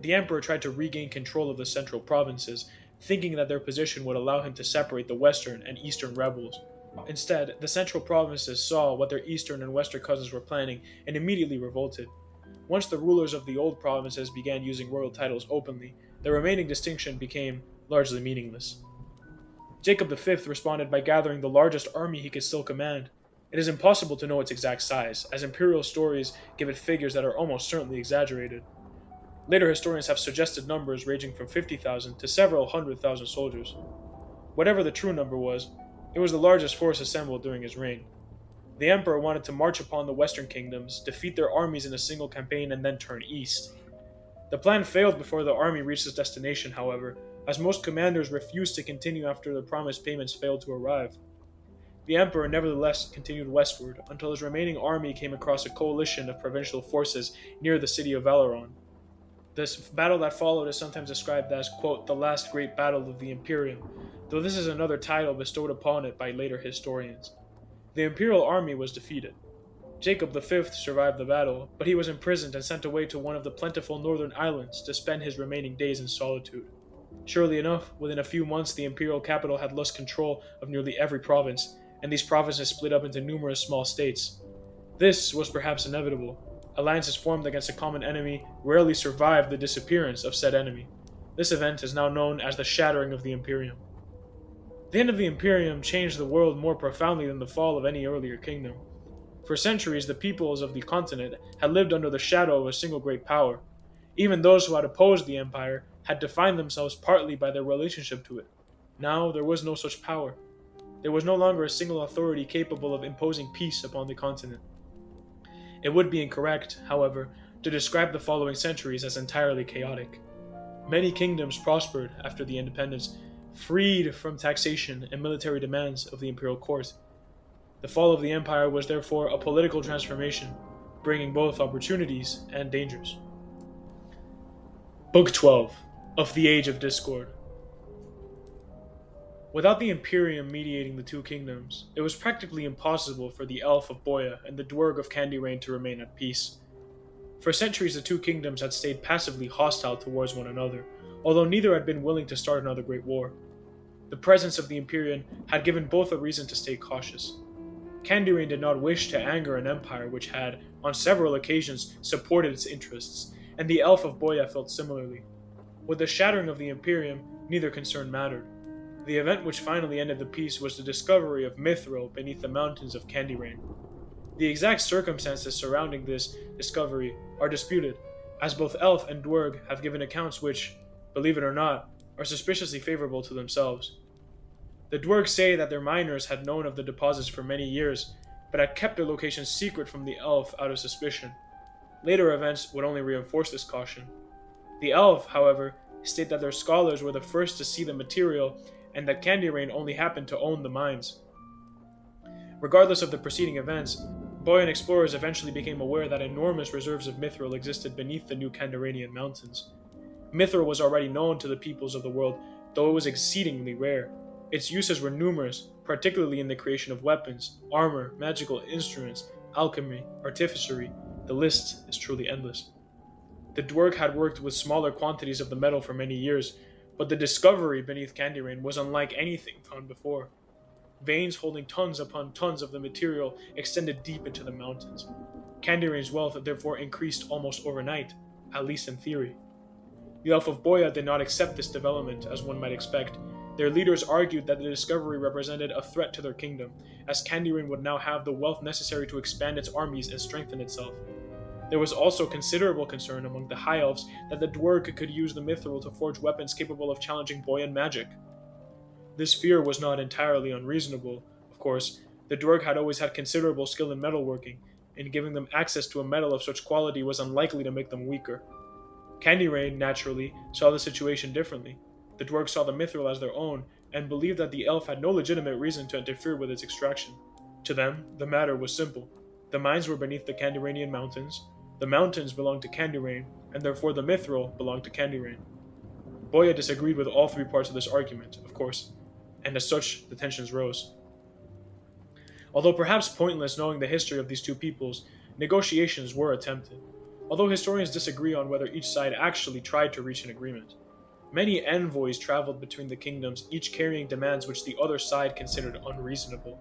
The emperor tried to regain control of the central provinces, thinking that their position would allow him to separate the western and eastern rebels. Instead, the central provinces saw what their eastern and western cousins were planning and immediately revolted. Once the rulers of the old provinces began using royal titles openly, the remaining distinction became largely meaningless. Jacob V responded by gathering the largest army he could still command. It is impossible to know its exact size, as imperial stories give it figures that are almost certainly exaggerated. Later historians have suggested numbers ranging from 50,000 to several 100,000 soldiers. Whatever the true number was, it was the largest force assembled during his reign. The emperor wanted to march upon the western kingdoms, defeat their armies in a single campaign, and then turn east. The plan failed before the army reached its destination, however, as most commanders refused to continue after the promised payments failed to arrive. The emperor nevertheless continued westward until his remaining army came across a coalition of provincial forces near the city of Valeron. This battle that followed is sometimes described as, quote, the last great battle of the Imperium, though this is another title bestowed upon it by later historians. The imperial army was defeated. Jacob V survived the battle, but he was imprisoned and sent away to one of the plentiful northern islands to spend his remaining days in solitude. Surely enough, within a few months the imperial capital had lost control of nearly every province, and these provinces split up into numerous small states. This was perhaps inevitable. Alliances formed against a common enemy rarely survived the disappearance of said enemy. This event is now known as the Shattering of the Imperium. The end of the Imperium changed the world more profoundly than the fall of any earlier kingdom. For centuries, the peoples of the continent had lived under the shadow of a single great power. Even those who had opposed the empire had defined themselves partly by their relationship to it. Now there was no such power. There was no longer a single authority capable of imposing peace upon the continent. It would be incorrect, however, to describe the following centuries as entirely chaotic. Many kingdoms prospered after the independence, freed from taxation and military demands of the imperial court. The fall of the empire was therefore a political transformation, bringing both opportunities and dangers. Book 12 of the Age of Discord. Without the Imperium mediating the two kingdoms, it was practically impossible for the elf of Bohya and the dwerg of Candy Rain to remain at peace. For centuries, the two kingdoms had stayed passively hostile towards one another, although neither had been willing to start another great war. The presence of the Imperium had given both a reason to stay cautious. Candy Rain did not wish to anger an empire which had, on several occasions, supported its interests, and the elf of Bohya felt similarly. With the shattering of the Imperium, neither concern mattered. The event which finally ended the peace was the discovery of mithril beneath the mountains of Candy Rain. The exact circumstances surrounding this discovery are disputed, as both elf and dwerg have given accounts which, believe it or not, are suspiciously favorable to themselves. The dwergs say that their miners had known of the deposits for many years, but had kept their location secret from the elf out of suspicion. Later events would only reinforce this caution. The elf, however, state that their scholars were the first to see the material and that Candy Rain only happened to own the mines. Regardless of the preceding events, Bohyan explorers eventually became aware that enormous reserves of mithril existed beneath the new Candaranian mountains. Mithril was already known to the peoples of the world, though it was exceedingly rare. Its uses were numerous, particularly in the creation of weapons, armor, magical instruments, alchemy, artificery. The list is truly endless. The dwerg had worked with smaller quantities of the metal for many years, but the discovery beneath Candy Rain was unlike anything found before. Veins holding tons upon tons of the material extended deep into the mountains. Candy Rain's wealth therefore increased almost overnight, at least in theory. The elf of Bohya did not accept this development, as one might expect. Their leaders argued that the discovery represented a threat to their kingdom, as Candy Rain would now have the wealth necessary to expand its armies and strengthen itself. There was also considerable concern among the High Elves that the dwerg could use the mithril to forge weapons capable of challenging Bohyan magic. This fear was not entirely unreasonable. Of course, the dwerg had always had considerable skill in metalworking, and giving them access to a metal of such quality was unlikely to make them weaker. Candy Rain, naturally, saw the situation differently. The dwerg saw the mithril as their own, and believed that the elf had no legitimate reason to interfere with its extraction. To them, the matter was simple. The mines were beneath the Candaranian mountains. The mountains belonged to Candy Rain, and therefore the mithril belonged to Candy Rain. Bohya disagreed with all three parts of this argument, of course, and as such, the tensions rose. Although perhaps pointless knowing the history of these two peoples, negotiations were attempted, although historians disagree on whether each side actually tried to reach an agreement. Many envoys traveled between the kingdoms, each carrying demands which the other side considered unreasonable.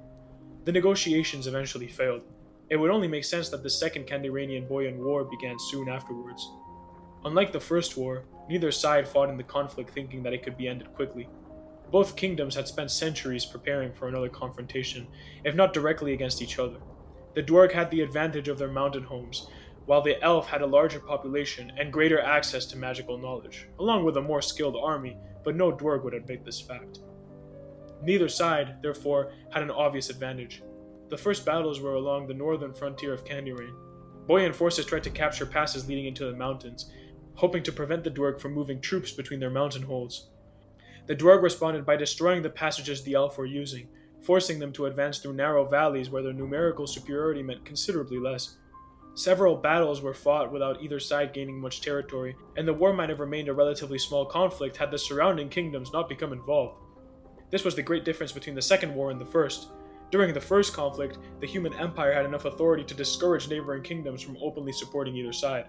The negotiations eventually failed. It would only make sense that the Second Candaranian-Bohyan War began soon afterwards. Unlike the First War, neither side fought in the conflict thinking that it could be ended quickly. Both kingdoms had spent centuries preparing for another confrontation, if not directly against each other. The dwerg had the advantage of their mountain homes, while the elf had a larger population and greater access to magical knowledge, along with a more skilled army, but no dwerg would admit this fact. Neither side, therefore, had an obvious advantage. The first battles were along the northern frontier of Candy Rain. Bohyan forces tried to capture passes leading into the mountains, hoping to prevent the dwerg from moving troops between their mountain holds. The dwerg responded by destroying the passages the elf were using, forcing them to advance through narrow valleys where their numerical superiority meant considerably less. Several battles were fought without either side gaining much territory, and the war might have remained a relatively small conflict had the surrounding kingdoms not become involved. This was the great difference between the second war and the first. During the first conflict, the human empire had enough authority to discourage neighboring kingdoms from openly supporting either side.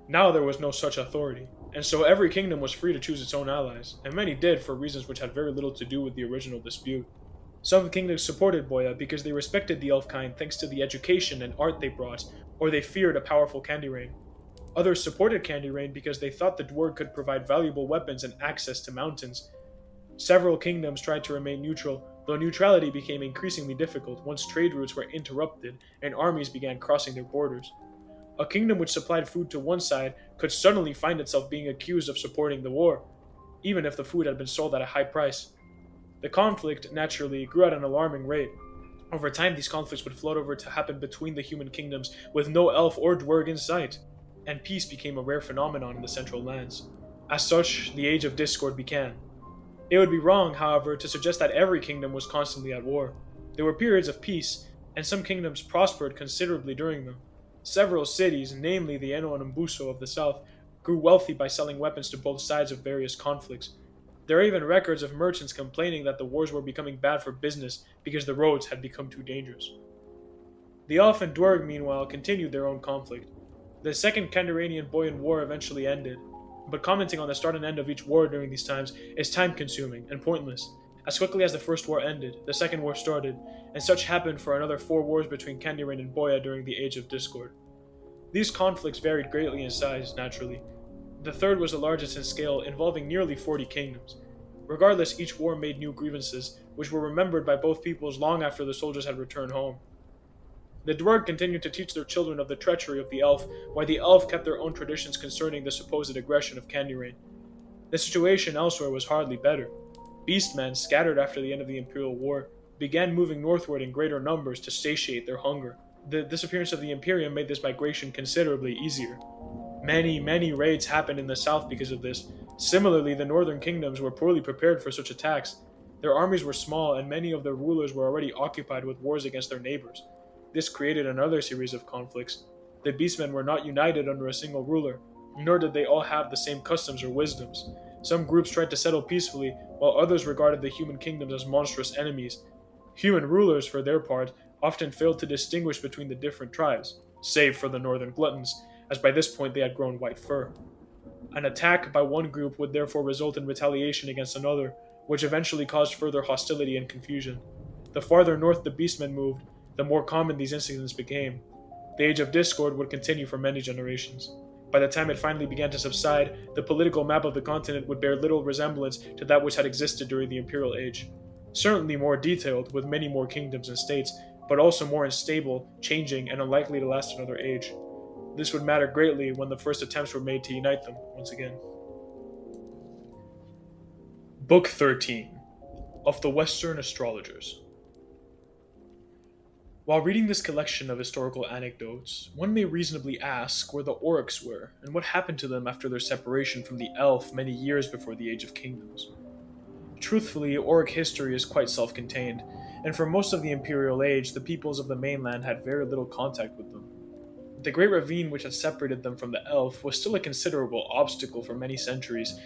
Now there was no such authority, and so every kingdom was free to choose its own allies, and many did for reasons which had very little to do with the original dispute. Some kingdoms supported Bohya because they respected the elf-kind thanks to the education and art they brought, or they feared a powerful Candy Rain. Others supported Candy Rain because they thought the dwerg could provide valuable weapons and access to mountains. Several kingdoms tried to remain neutral, though neutrality became increasingly difficult once trade routes were interrupted and armies began crossing their borders. A kingdom which supplied food to one side could suddenly find itself being accused of supporting the war, even if the food had been sold at a high price. The conflict, naturally, grew at an alarming rate. Over time, these conflicts would float over to happen between the human kingdoms with no elf or dwerg in sight, and peace became a rare phenomenon in the Central Lands. As such, the Age of Discord began. It would be wrong, however, to suggest that every kingdom was constantly at war. There were periods of peace, and some kingdoms prospered considerably during them. Several cities, namely the Eno and Mbuso of the south, grew wealthy by selling weapons to both sides of various conflicts. There are even records of merchants complaining that the wars were becoming bad for business because the roads had become too dangerous. The Elf and Dwerg, meanwhile, continued their own conflict. The Second Kandarianian-Boyan War eventually ended, but commenting on the start and end of each war during these times is time-consuming and pointless. As quickly as the First War ended, the Second War started, and such happened for another 4 wars between Kandarian and Bohya during the Age of Discord. These conflicts varied greatly in size, naturally. The third was the largest in scale, involving nearly 40 kingdoms. Regardless, each war made new grievances, which were remembered by both peoples long after the soldiers had returned home. The Dwerg continued to teach their children of the treachery of the Elf, while the Elf kept their own traditions concerning the supposed aggression of Kandarian. The situation elsewhere was hardly better. Beastmen, scattered after the end of the Imperial War, began moving northward in greater numbers to satiate their hunger. The disappearance of the Imperium made this migration considerably easier. Many raids happened in the south because of this. Similarly, the northern kingdoms were poorly prepared for such attacks. Their armies were small, and many of their rulers were already occupied with wars against their neighbors. This created another series of conflicts. The beastmen were not united under a single ruler, nor did they all have the same customs or wisdoms. Some groups tried to settle peacefully, while others regarded the human kingdoms as monstrous enemies. Human rulers, for their part, often failed to distinguish between the different tribes, save for the northern gluttons, as by this point they had grown white fur. An attack by one group would therefore result in retaliation against another, which eventually caused further hostility and confusion. The farther north the beastmen moved, the more common these incidents became. The Age of Discord would continue for many generations. By the time it finally began to subside, the political map of the continent would bear little resemblance to that which had existed during the Imperial Age. Certainly more detailed, with many more kingdoms and states, but also more unstable, changing, and unlikely to last another age. This would matter greatly when the first attempts were made to unite them once again. Book 13 of the Western Astrologers. While reading this collection of historical anecdotes, one may reasonably ask where the Oryx were, and what happened to them after their separation from the Elf many years before the Age of Kingdoms. Truthfully, Auric history is quite self-contained, and for most of the Imperial Age, the peoples of the mainland had very little contact with them. The great ravine which had separated them from the Elf was still a considerable obstacle for many centuries.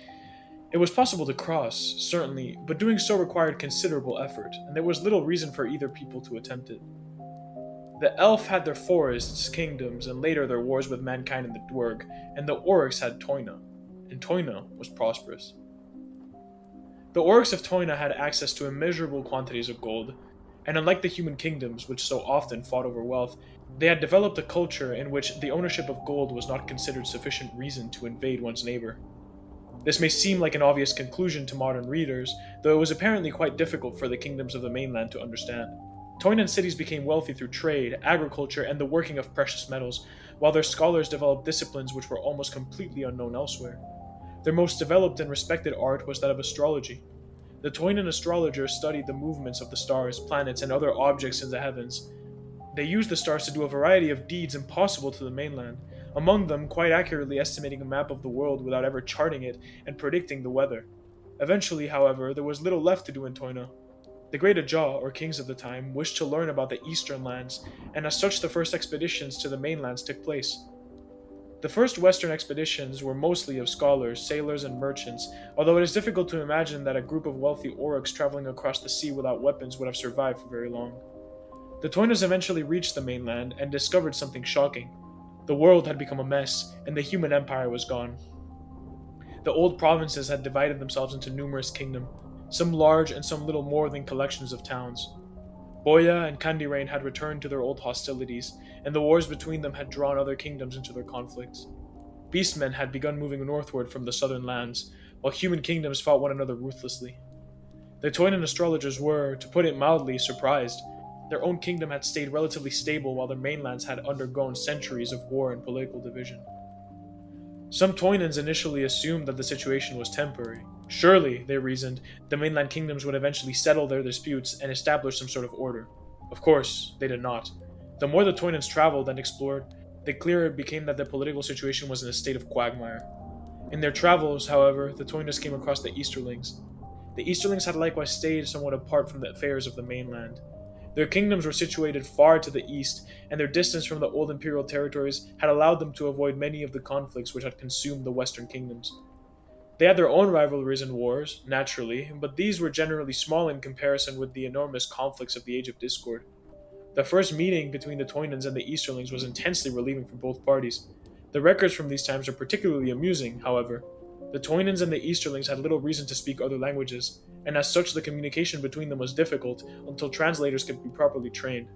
It was possible to cross, certainly, but doing so required considerable effort, and there was little reason for either people to attempt it. The Elf had their forests, kingdoms, and later their wars with mankind and the Dwerg, and the Oryx had Toyna, and Toyna was prosperous. The Oryx of Toyna had access to immeasurable quantities of gold, and unlike the human kingdoms, which so often fought over wealth, they had developed a culture in which the ownership of gold was not considered sufficient reason to invade one's neighbor. This may seem like an obvious conclusion to modern readers, though it was apparently quite difficult for the kingdoms of the mainland to understand. Toynan cities became wealthy through trade, agriculture, and the working of precious metals, while their scholars developed disciplines which were almost completely unknown elsewhere. Their most developed and respected art was that of astrology. The Toynan astrologers studied the movements of the stars, planets, and other objects in the heavens. They used the stars to do a variety of deeds impossible to the mainland, among them quite accurately estimating a map of the world without ever charting it and predicting the weather. Eventually, however, there was little left to do in Toyna. The Great Ajah, or kings of the time, wished to learn about the eastern lands, and as such the first expeditions to the mainlands took place. The first western expeditions were mostly of scholars, sailors, and merchants, although it is difficult to imagine that a group of wealthy Oryx traveling across the sea without weapons would have survived for very long. The Toynas eventually reached the mainland and discovered something shocking. The world had become a mess, and the human empire was gone. The old provinces had divided themselves into numerous kingdoms, some large and some little more than collections of towns. Bohya and Kandirain had returned to their old hostilities, and the wars between them had drawn other kingdoms into their conflicts. Beastmen had begun moving northward from the southern lands, while human kingdoms fought one another ruthlessly. The Toynan astrologers were, to put it mildly, surprised. Their own kingdom had stayed relatively stable while their mainlands had undergone centuries of war and political division. Some Toynans initially assumed that the situation was temporary. Surely, they reasoned, the mainland kingdoms would eventually settle their disputes and establish some sort of order. Of course, they did not. The more the Toynans traveled and explored, the clearer it became that the political situation was in a state of quagmire. In their travels, however, the Toynans came across the Easterlings. The Easterlings had likewise stayed somewhat apart from the affairs of the mainland. Their kingdoms were situated far to the east, and their distance from the old imperial territories had allowed them to avoid many of the conflicts which had consumed the western kingdoms. They had their own rivalries and wars, naturally, but these were generally small in comparison with the enormous conflicts of the Age of Discord. The first meeting between the Toynans and the Easterlings was intensely relieving for both parties. The records from these times are particularly amusing, however. The Toynans and the Easterlings had little reason to speak other languages, and as such the communication between them was difficult until translators could be properly trained.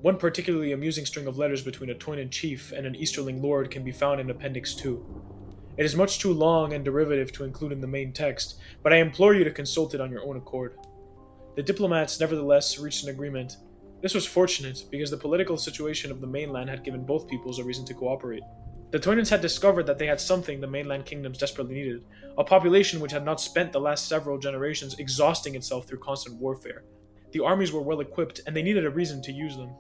One particularly amusing string of letters between a Toynan chief and an Easterling lord can be found in Appendix 2. It is much too long and derivative to include in the main text, but I implore you to consult it on your own accord. The diplomats nevertheless reached an agreement. This was fortunate, because the political situation of the mainland had given both peoples a reason to cooperate. The Toynans had discovered that they had something the mainland kingdoms desperately needed, a population which had not spent the last several generations exhausting itself through constant warfare. The armies were well equipped, and they needed a reason to use them.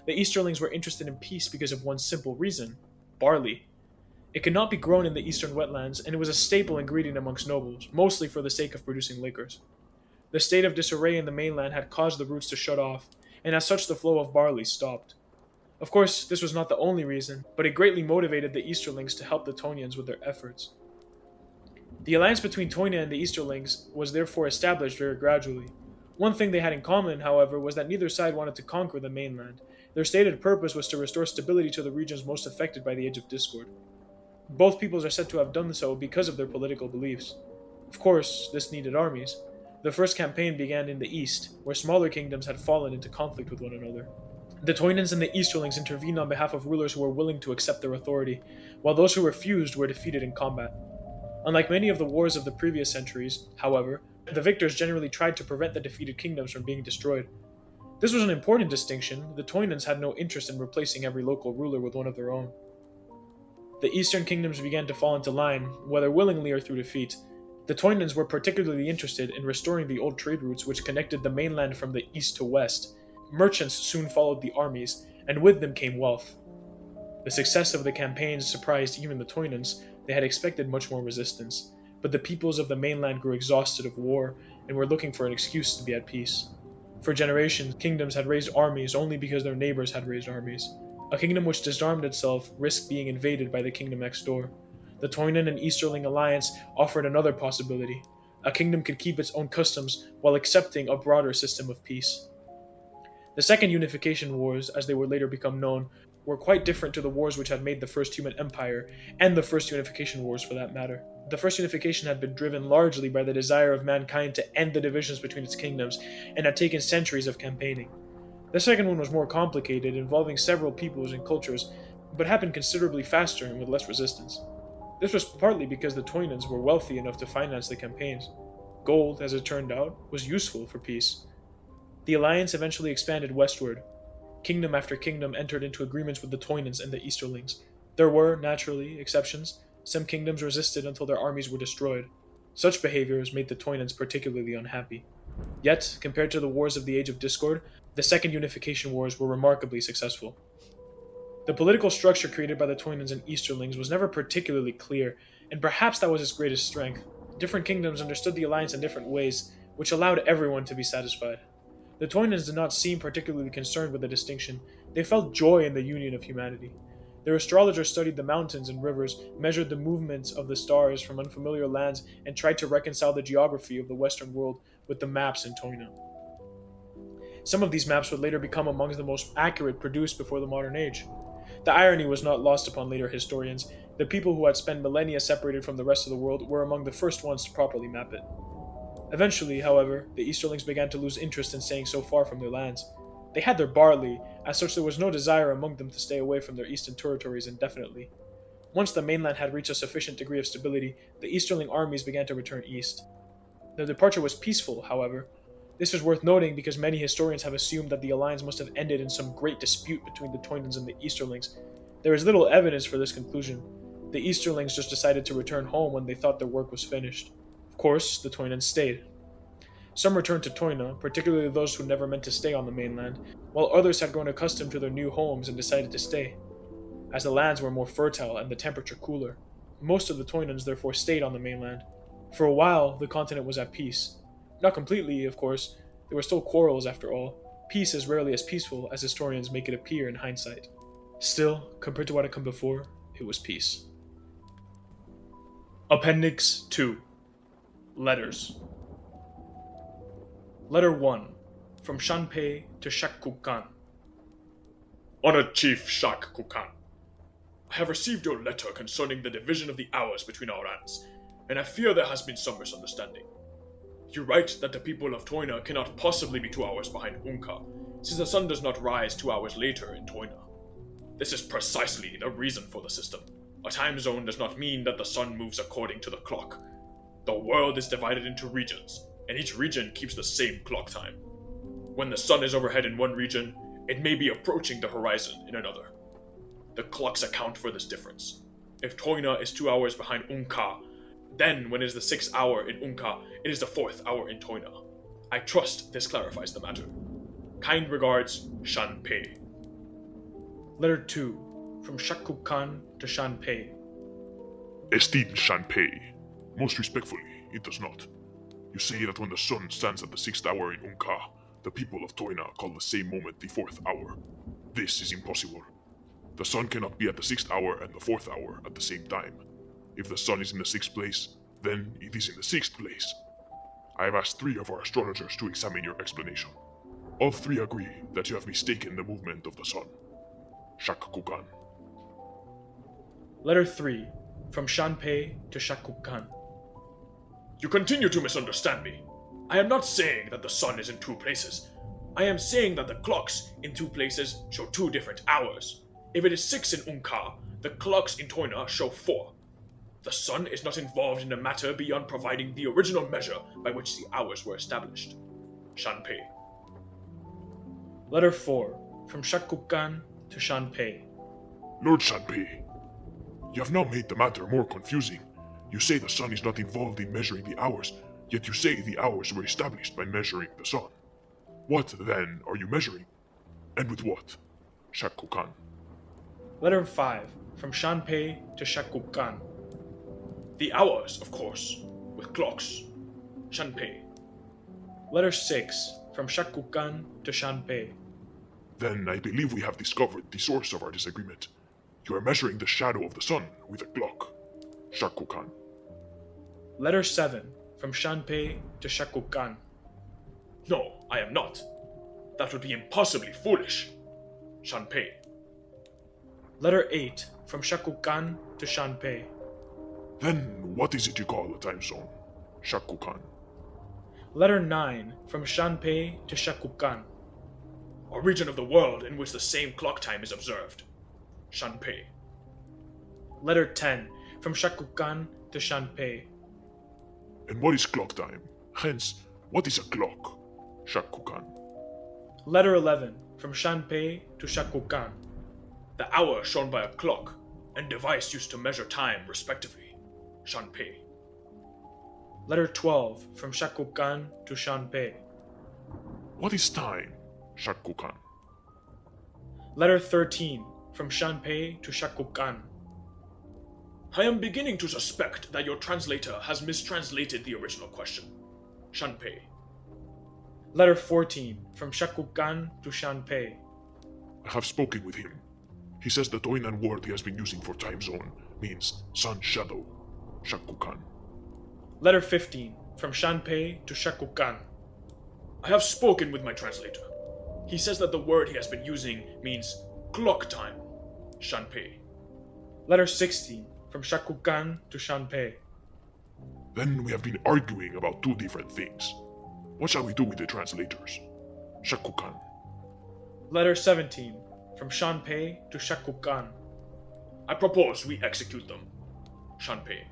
The Easterlings were interested in peace because of one simple reason: barley. It could not be grown in the eastern wetlands, and it was a staple ingredient amongst nobles, mostly for the sake of producing liquors. The state of disarray in the mainland had caused the roots to shut off, and as such the flow of barley stopped. Of course, this was not the only reason, but it greatly motivated the Easterlings to help the Toynians with their efforts. The alliance between Toyna and the Easterlings was therefore established very gradually. One thing they had in common, however, was that neither side wanted to conquer the mainland. Their stated purpose was to restore stability to the regions most affected by the Age of Discord. Both peoples are said to have done so because of their political beliefs. Of course, this needed armies. The first campaign began in the east, where smaller kingdoms had fallen into conflict with one another. The Toynans and the Easterlings intervened on behalf of rulers who were willing to accept their authority, while those who refused were defeated in combat. Unlike many of the wars of the previous centuries, however, the victors generally tried to prevent the defeated kingdoms from being destroyed. This was an important distinction. The Toynans had no interest in replacing every local ruler with one of their own. The eastern kingdoms began to fall into line, whether willingly or through defeat. The Toynans were particularly interested in restoring the old trade routes which connected the mainland from the east to west. Merchants soon followed the armies, and with them came wealth. The success of the campaigns surprised even the Toynans. They had expected much more resistance, but the peoples of the mainland grew exhausted of war and were looking for an excuse to be at peace. For generations, kingdoms had raised armies only because their neighbors had raised armies. A kingdom which disarmed itself risked being invaded by the kingdom next door. The Toynan and Easterling alliance offered another possibility. A kingdom could keep its own customs while accepting a broader system of peace. The Second Unification Wars, as they would later become known, were quite different to the wars which had made the First Human Empire, and the First Unification Wars for that matter. The First Unification had been driven largely by the desire of mankind to end the divisions between its kingdoms, and had taken centuries of campaigning. The second one was more complicated, involving several peoples and cultures, but happened considerably faster and with less resistance. This was partly because the Toynans were wealthy enough to finance the campaigns. Gold, as it turned out, was useful for peace. The alliance eventually expanded westward. Kingdom after kingdom entered into agreements with the Toynans and the Easterlings. There were, naturally, exceptions. Some kingdoms resisted until their armies were destroyed. Such behaviors made the Toynans particularly unhappy. Yet, compared to the wars of the Age of Discord, the Second Unification Wars were remarkably successful. The political structure created by the Toynans and Easterlings was never particularly clear, and perhaps that was its greatest strength. Different kingdoms understood the alliance in different ways, which allowed everyone to be satisfied. The Toynans did not seem particularly concerned with the distinction. They felt joy in the union of humanity. Their astrologers studied the mountains and rivers, measured the movements of the stars from unfamiliar lands, and tried to reconcile the geography of the Western world with the maps in Toyna. Some of these maps would later become among the most accurate produced before the modern age. The irony was not lost upon later historians. The people who had spent millennia separated from the rest of the world were among the first ones to properly map it. Eventually, however, the Easterlings began to lose interest in staying so far from their lands. They had their barley, as such there was no desire among them to stay away from their eastern territories indefinitely. Once the mainland had reached a sufficient degree of stability, the Easterling armies began to return east. Their departure was peaceful, however. This is worth noting because many historians have assumed that the alliance must have ended in some great dispute between the Toynans and the Easterlings. There is little evidence for this conclusion. The Easterlings just decided to return home when they thought their work was finished. Of course, the Toynans stayed. Some returned to Toyna, particularly those who never meant to stay on the mainland, while others had grown accustomed to their new homes and decided to stay, as the lands were more fertile and the temperature cooler. Most of the Toynans therefore stayed on the mainland. For a while, the continent was at peace. Not completely, of course. There were still quarrels after all. Peace is rarely as peaceful as historians make it appear in hindsight. Still, compared to what had come before, it was peace. Appendix 2. Letters. Letter 1. From Shanpei to Shakkukan. Honored Chief Shak Kukan, I have received your letter concerning the division of the hours between our lands, and I fear there has been some misunderstanding. You write that the people of Toyna cannot possibly be 2 hours behind Unka, since the sun does not rise 2 hours later in Toyna. This is precisely the reason for the system. A time zone does not mean that the sun moves according to the clock. The world is divided into regions, and each region keeps the same clock time. When the sun is overhead in one region, it may be approaching the horizon in another. The clocks account for this difference. If Toyna is 2 hours behind Unka, then when it is the 6th hour in Unka, it is the 4th hour in Toyna. I trust this clarifies the matter. Kind regards, Shanpei. Letter 2. From Shakkukan to Shanpei. Esteemed Shanpei, most respectfully, it does not. You say that when the sun stands at the 6th hour in Unka, the people of Toyna call the same moment the 4th hour. This is impossible. The sun cannot be at the 6th hour and the 4th hour at the same time. If the sun is in the 6th place, then it is in the 6th place. I have asked 3 of our astrologers to examine your explanation. All 3 agree that you have mistaken the movement of the sun. Shakkukan. Letter 3. From Shanpei to Shakkukan. You continue to misunderstand me. I am not saying that the sun is in 2 places. I am saying that the clocks in 2 places show 2 different hours. If it is 6 in Unka, the clocks in Toyna show 4. The sun is not involved in the matter beyond providing the original measure by which the hours were established. Shanpei. Letter 4. From Shakkukan to Shanpei. Lord Shanpei, you have now made the matter more confusing. You say the sun is not involved in measuring the hours, yet you say the hours were established by measuring the sun. What, then, are you measuring? And with what? Shakkukan. Letter 5. From Shanpei to Shakkukan. The hours, of course, with clocks. Shanpei. Letter 6. From Shakkukan to Shanpei. Then I believe we have discovered the source of our disagreement. You are measuring the shadow of the sun with a clock. Shakkukan. Letter 7. From Shanpei to Shakkukan. No, I am not. That would be impossibly foolish. Shanpei. Letter 8. From Shakkukan to Shanpei. Then what is it you call a time zone? Shakkukan. Letter 9. From Shanpei to Shakkukan. A region of the world in which the same clock time is observed. Shanpei. Letter 10. From Shakkukan to Shanpei. And what is clock time? Hence, what is a clock? Shakkukan. Letter 11. From Shanpei to Shakkukan. The hour shown by a clock and device used to measure time, respectively. Shanpei. Letter 12. From Shakkukan to Shanpei. What is time? Shakkukan. Letter 13. From Shanpei to Shakkukan. I am beginning to suspect that your translator has mistranslated the original question. Shanpei. Letter 14. From Shakkukan to Shanpei. I have spoken with him. He says the Toynan word he has been using for time zone means sun shadow. Shakkukan. Letter 15. From Shanpei to Shakkukan. I have spoken with my translator. He says that the word he has been using means clock time. Shanpei. Letter 16. From Shakkukan to Shanpei. Then we have been arguing about 2 different things. What shall we do with the translators? Shakkukan. Letter 17. From Shanpei to Shakkukan. I propose we execute them. Shanpei.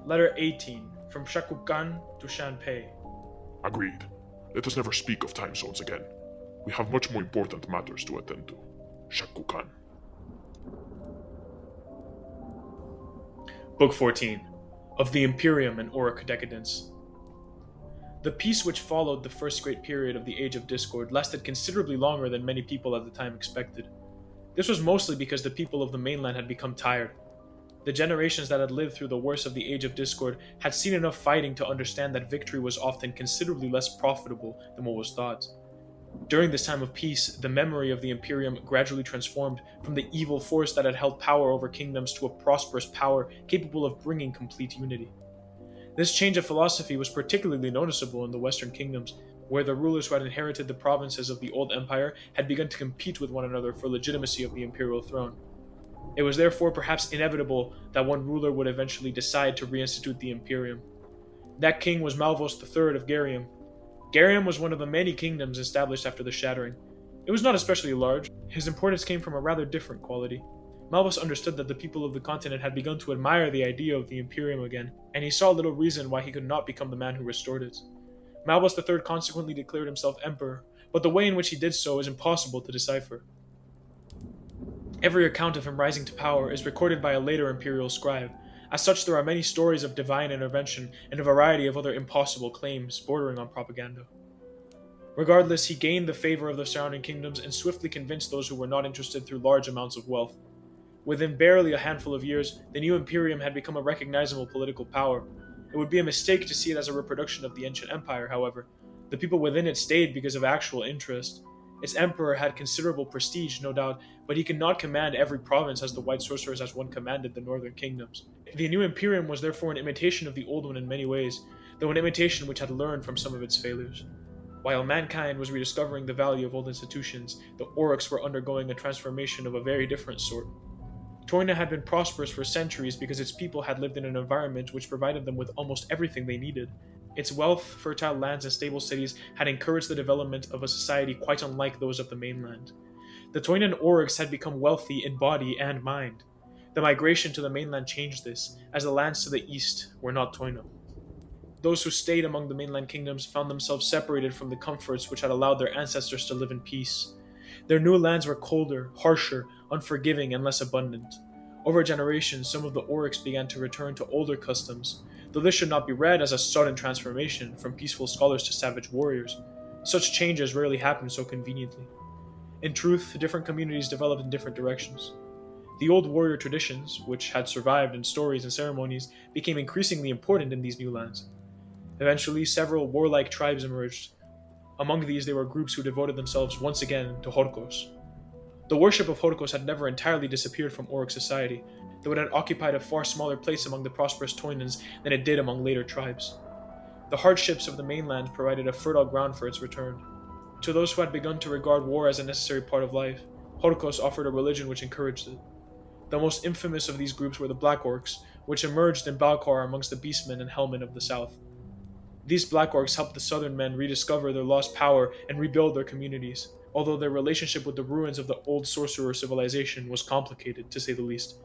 Letter 18. from Shakukan to Shanpei. Agreed. Let us never speak of time zones again. We have much more important matters to attend to. Shakukan. Book 14, of the Imperium and Auric Decadence. The peace which followed the first great period of the Age of Discord lasted considerably longer than many people at the time expected. This was mostly because the people of the mainland had become tired. The generations that had lived through the worst of the Age of Discord had seen enough fighting to understand that victory was often considerably less profitable than what was thought. During this time of peace, the memory of the Imperium gradually transformed from the evil force that had held power over kingdoms to a prosperous power capable of bringing complete unity. This change of philosophy was particularly noticeable in the Western kingdoms, where the rulers who had inherited the provinces of the old empire had begun to compete with one another for legitimacy of the imperial throne. It was therefore perhaps inevitable that one ruler would eventually decide to reinstitute the Imperium. That king was Malvos III of Garium. Garium was one of the many kingdoms established after the Shattering. It was not especially large. His importance came from a rather different quality. Malvos understood that the people of the continent had begun to admire the idea of the Imperium again, and he saw little reason why he could not become the man who restored it. Malvos III consequently declared himself emperor, but the way in which he did so is impossible to decipher. Every account of him rising to power is recorded by a later imperial scribe. As such, there are many stories of divine intervention and a variety of other impossible claims bordering on propaganda. Regardless, he gained the favor of the surrounding kingdoms and swiftly convinced those who were not interested through large amounts of wealth. Within barely a handful of years, the new Imperium had become a recognizable political power. It would be a mistake to see it as a reproduction of the ancient empire, however. The people within it stayed because of actual interest. Its emperor had considerable prestige, no doubt, but he could not command every province as the white sorcerers as one commanded the northern kingdoms. The new Imperium was therefore an imitation of the old one in many ways, though an imitation which had learned from some of its failures. While mankind was rediscovering the value of old institutions, the Aurics were undergoing a transformation of a very different sort. Toyna had been prosperous for centuries because its people had lived in an environment which provided them with almost everything they needed. Its wealth, fertile lands, and stable cities had encouraged the development of a society quite unlike those of the mainland. The Toynan Aurics had become wealthy in body and mind. The migration to the mainland changed this, as the lands to the east were not Toyna. Those who stayed among the mainland kingdoms found themselves separated from the comforts which had allowed their ancestors to live in peace. Their new lands were colder, harsher, unforgiving, and less abundant. Over generations, some of the Aurics began to return to older customs, though this should not be read as a sudden transformation from peaceful scholars to savage warriors. Such changes rarely happen so conveniently. In truth, different communities developed in different directions. The old warrior traditions, which had survived in stories and ceremonies, became increasingly important in these new lands. Eventually, several warlike tribes emerged. Among these, there were groups who devoted themselves once again to Horkos. The worship of Horkos had never entirely disappeared from Auric society, though it had occupied a far smaller place among the prosperous Toynans than it did among later tribes. The hardships of the mainland provided a fertile ground for its return. To those who had begun to regard war as a necessary part of life, Horkos offered a religion which encouraged it. The most infamous of these groups were the Black Orcs, which emerged in Balkar amongst the Beastmen and Hellmen of the south. These Black Orcs helped the southern men rediscover their lost power and rebuild their communities, although their relationship with the ruins of the old sorcerer civilization was complicated, to say the least.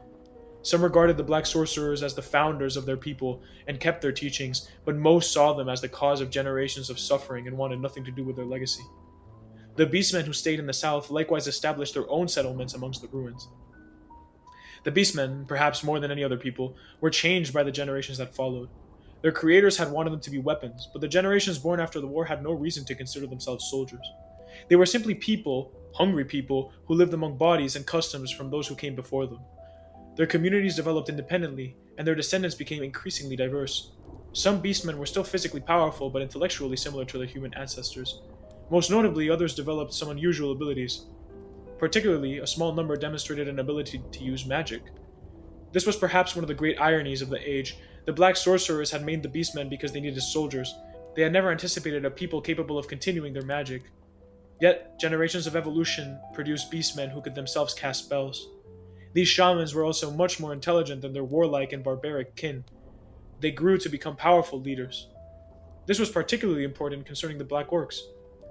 Some regarded the Black Sorcerers as the founders of their people and kept their teachings, but most saw them as the cause of generations of suffering and wanted nothing to do with their legacy. The Beastmen who stayed in the south likewise established their own settlements amongst the ruins. The Beastmen, perhaps more than any other people, were changed by the generations that followed. Their creators had wanted them to be weapons, but the generations born after the war had no reason to consider themselves soldiers. They were simply people, hungry people, who lived among bodies and customs from those who came before them. Their communities developed independently, and their descendants became increasingly diverse. Some beastmen were still physically powerful, but intellectually similar to their human ancestors. Most notably, others developed some unusual abilities. Particularly, a small number demonstrated an ability to use magic. This was perhaps one of the great ironies of the age. The Black Sorcerers had made the beastmen because they needed soldiers. They had never anticipated a people capable of continuing their magic. Yet, generations of evolution produced beastmen who could themselves cast spells. These shamans were also much more intelligent than their warlike and barbaric kin. They grew to become powerful leaders. This was particularly important concerning the Black Orcs.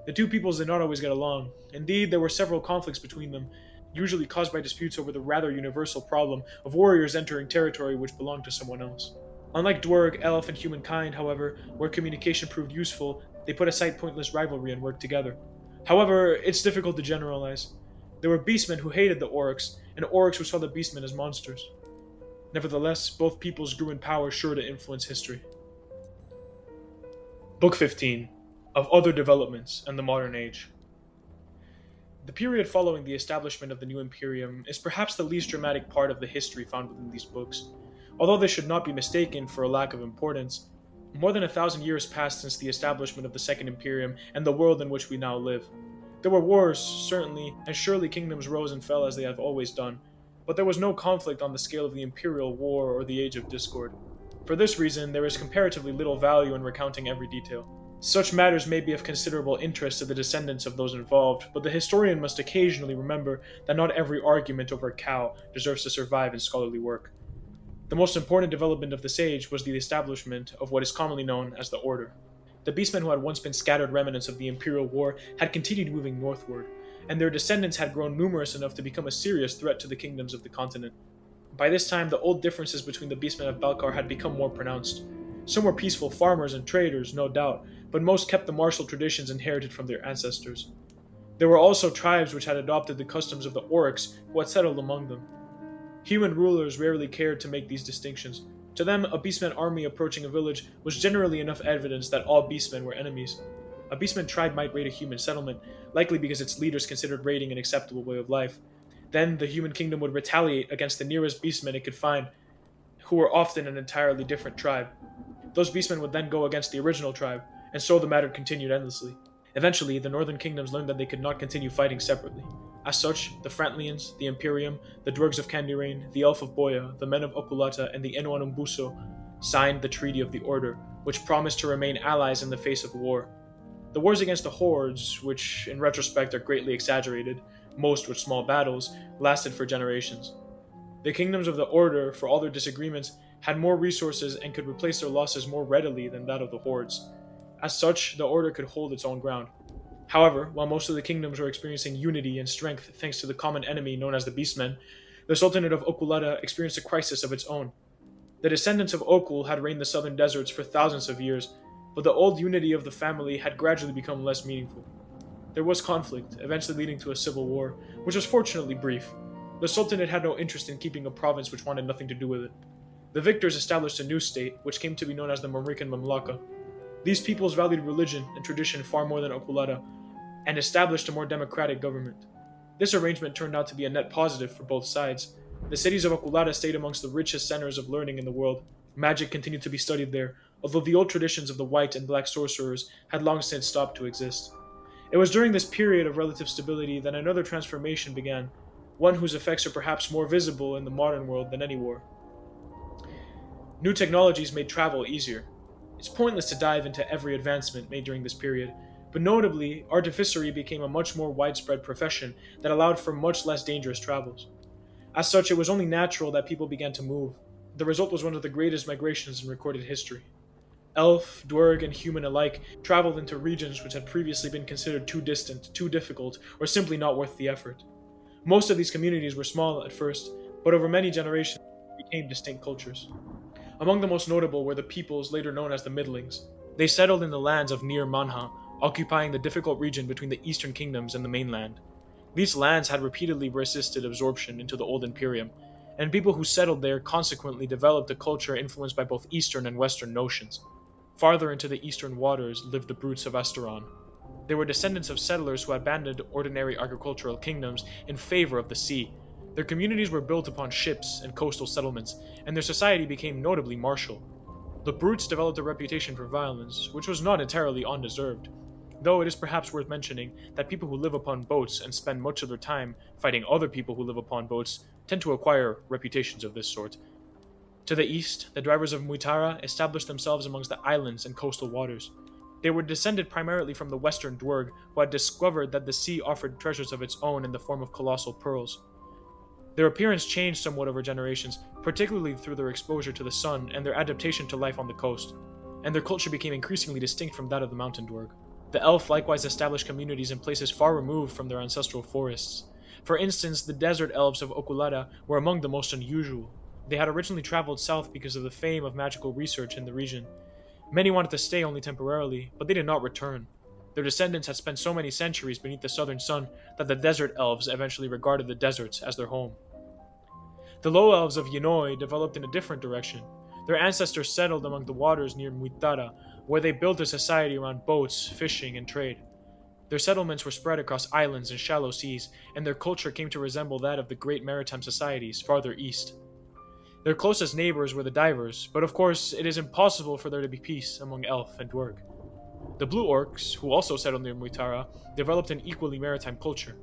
The two peoples did not always get along. Indeed, there were several conflicts between them, usually caused by disputes over the rather universal problem of warriors entering territory which belonged to someone else. Unlike Dwerg, elf, and humankind, however, where communication proved useful, they put aside pointless rivalry and worked together. However, it's difficult to generalize. There were beastmen who hated the orcs, and orcs who saw the beastmen as monsters. Nevertheless, both peoples grew in power sure to influence history. Book 15 of Other Developments and the Modern Age. The period following the establishment of the new Imperium is perhaps the least dramatic part of the history found within these books. Although this should not be mistaken for a lack of importance, more than 1,000 years passed since the establishment of the Second Imperium and the world in which we now live. There were wars, certainly, and surely kingdoms rose and fell as they have always done, but there was no conflict on the scale of the Imperial War or the Age of Discord. For this reason, there is comparatively little value in recounting every detail. Such matters may be of considerable interest to the descendants of those involved, but the historian must occasionally remember that not every argument over a cow deserves to survive in scholarly work. The most important development of this age was the establishment of what is commonly known as the Order. The beastmen who had once been scattered remnants of the Imperial War had continued moving northward, and their descendants had grown numerous enough to become a serious threat to the kingdoms of the continent. By this time, the old differences between the beastmen of Balkar had become more pronounced. Some were peaceful farmers and traders, no doubt, but most kept the martial traditions inherited from their ancestors. There were also tribes which had adopted the customs of the orcs who had settled among them. Human rulers rarely cared to make these distinctions. To them, a beastman army approaching a village was generally enough evidence that all beastmen were enemies. A beastman tribe might raid a human settlement, likely because its leaders considered raiding an acceptable way of life. Then the human kingdom would retaliate against the nearest beastmen it could find, who were often an entirely different tribe. Those beastmen would then go against the original tribe, and so the matter continued endlessly. Eventually, the northern kingdoms learned that they could not continue fighting separately. As such, the Frantlians, the Imperium, the Dwergs of Kandirain, the Elf of Bohya, the Men of Okulata, and the Enuanumbuso signed the Treaty of the Order, which promised to remain allies in the face of war. The wars against the hordes, which in retrospect are greatly exaggerated, most with small battles, lasted for generations. The kingdoms of the Order, for all their disagreements, had more resources and could replace their losses more readily than that of the hordes. As such, the Order could hold its own ground. However, while most of the kingdoms were experiencing unity and strength thanks to the common enemy known as the Beastmen, the Sultanate of Okulata experienced a crisis of its own. The descendants of Okul had reigned the southern deserts for thousands of years, but the old unity of the family had gradually become less meaningful. There was conflict, eventually leading to a civil war, which was fortunately brief. The Sultanate had no interest in keeping a province which wanted nothing to do with it. The victors established a new state, which came to be known as the Mamrikan Mamlaka. These peoples valued religion and tradition far more than Okulata, and established a more democratic government. This arrangement turned out to be a net positive for both sides. The cities of Okulata stayed amongst the richest centers of learning in the world. Magic continued to be studied there, although the old traditions of the white and black sorcerers had long since stopped to exist. It was during this period of relative stability that another transformation began, one whose effects are perhaps more visible in the modern world than any war. New technologies made travel easier. It's pointless to dive into every advancement made during this period, but notably, artificery became a much more widespread profession that allowed for much less dangerous travels. As such, it was only natural that people began to move. The result was one of the greatest migrations in recorded history. Elf, dwerg, and human alike traveled into regions which had previously been considered too distant, too difficult, or simply not worth the effort. Most of these communities were small at first, but over many generations they became distinct cultures. Among the most notable were the peoples later known as the Middlings. They settled in the lands of Near Manha, occupying the difficult region between the eastern kingdoms and the mainland. These lands had repeatedly resisted absorption into the old Imperium, and people who settled there consequently developed a culture influenced by both Eastern and Western notions. Farther into the eastern waters lived the brutes of Asteron. They were descendants of settlers who abandoned ordinary agricultural kingdoms in favor of the sea. Their communities were built upon ships and coastal settlements, and their society became notably martial. The brutes developed a reputation for violence, which was not entirely undeserved, though it is perhaps worth mentioning that people who live upon boats and spend much of their time fighting other people who live upon boats tend to acquire reputations of this sort. To the east, the drivers of Muitara established themselves amongst the islands and coastal waters. They were descended primarily from the western dwerg, who had discovered that the sea offered treasures of its own in the form of colossal pearls. Their appearance changed somewhat over generations, particularly through their exposure to the sun and their adaptation to life on the coast, and their culture became increasingly distinct from that of the mountain dwerg. The elf likewise established communities in places far removed from their ancestral forests. For instance, the desert elves of Okulata were among the most unusual. They had originally traveled south because of the fame of magical research in the region. Many wanted to stay only temporarily, but they did not return. Their descendants had spent so many centuries beneath the southern sun that the desert elves eventually regarded the deserts as their home. The low elves of Yinoi developed in a different direction. Their ancestors settled among the waters near Muitara, where they built a society around boats, fishing, and trade. Their settlements were spread across islands and shallow seas, and their culture came to resemble that of the great maritime societies farther east. Their closest neighbors were the divers, but of course it is impossible for there to be peace among elf and dwerg. The blue orcs, who also settled near Muitara, developed an equally maritime culture.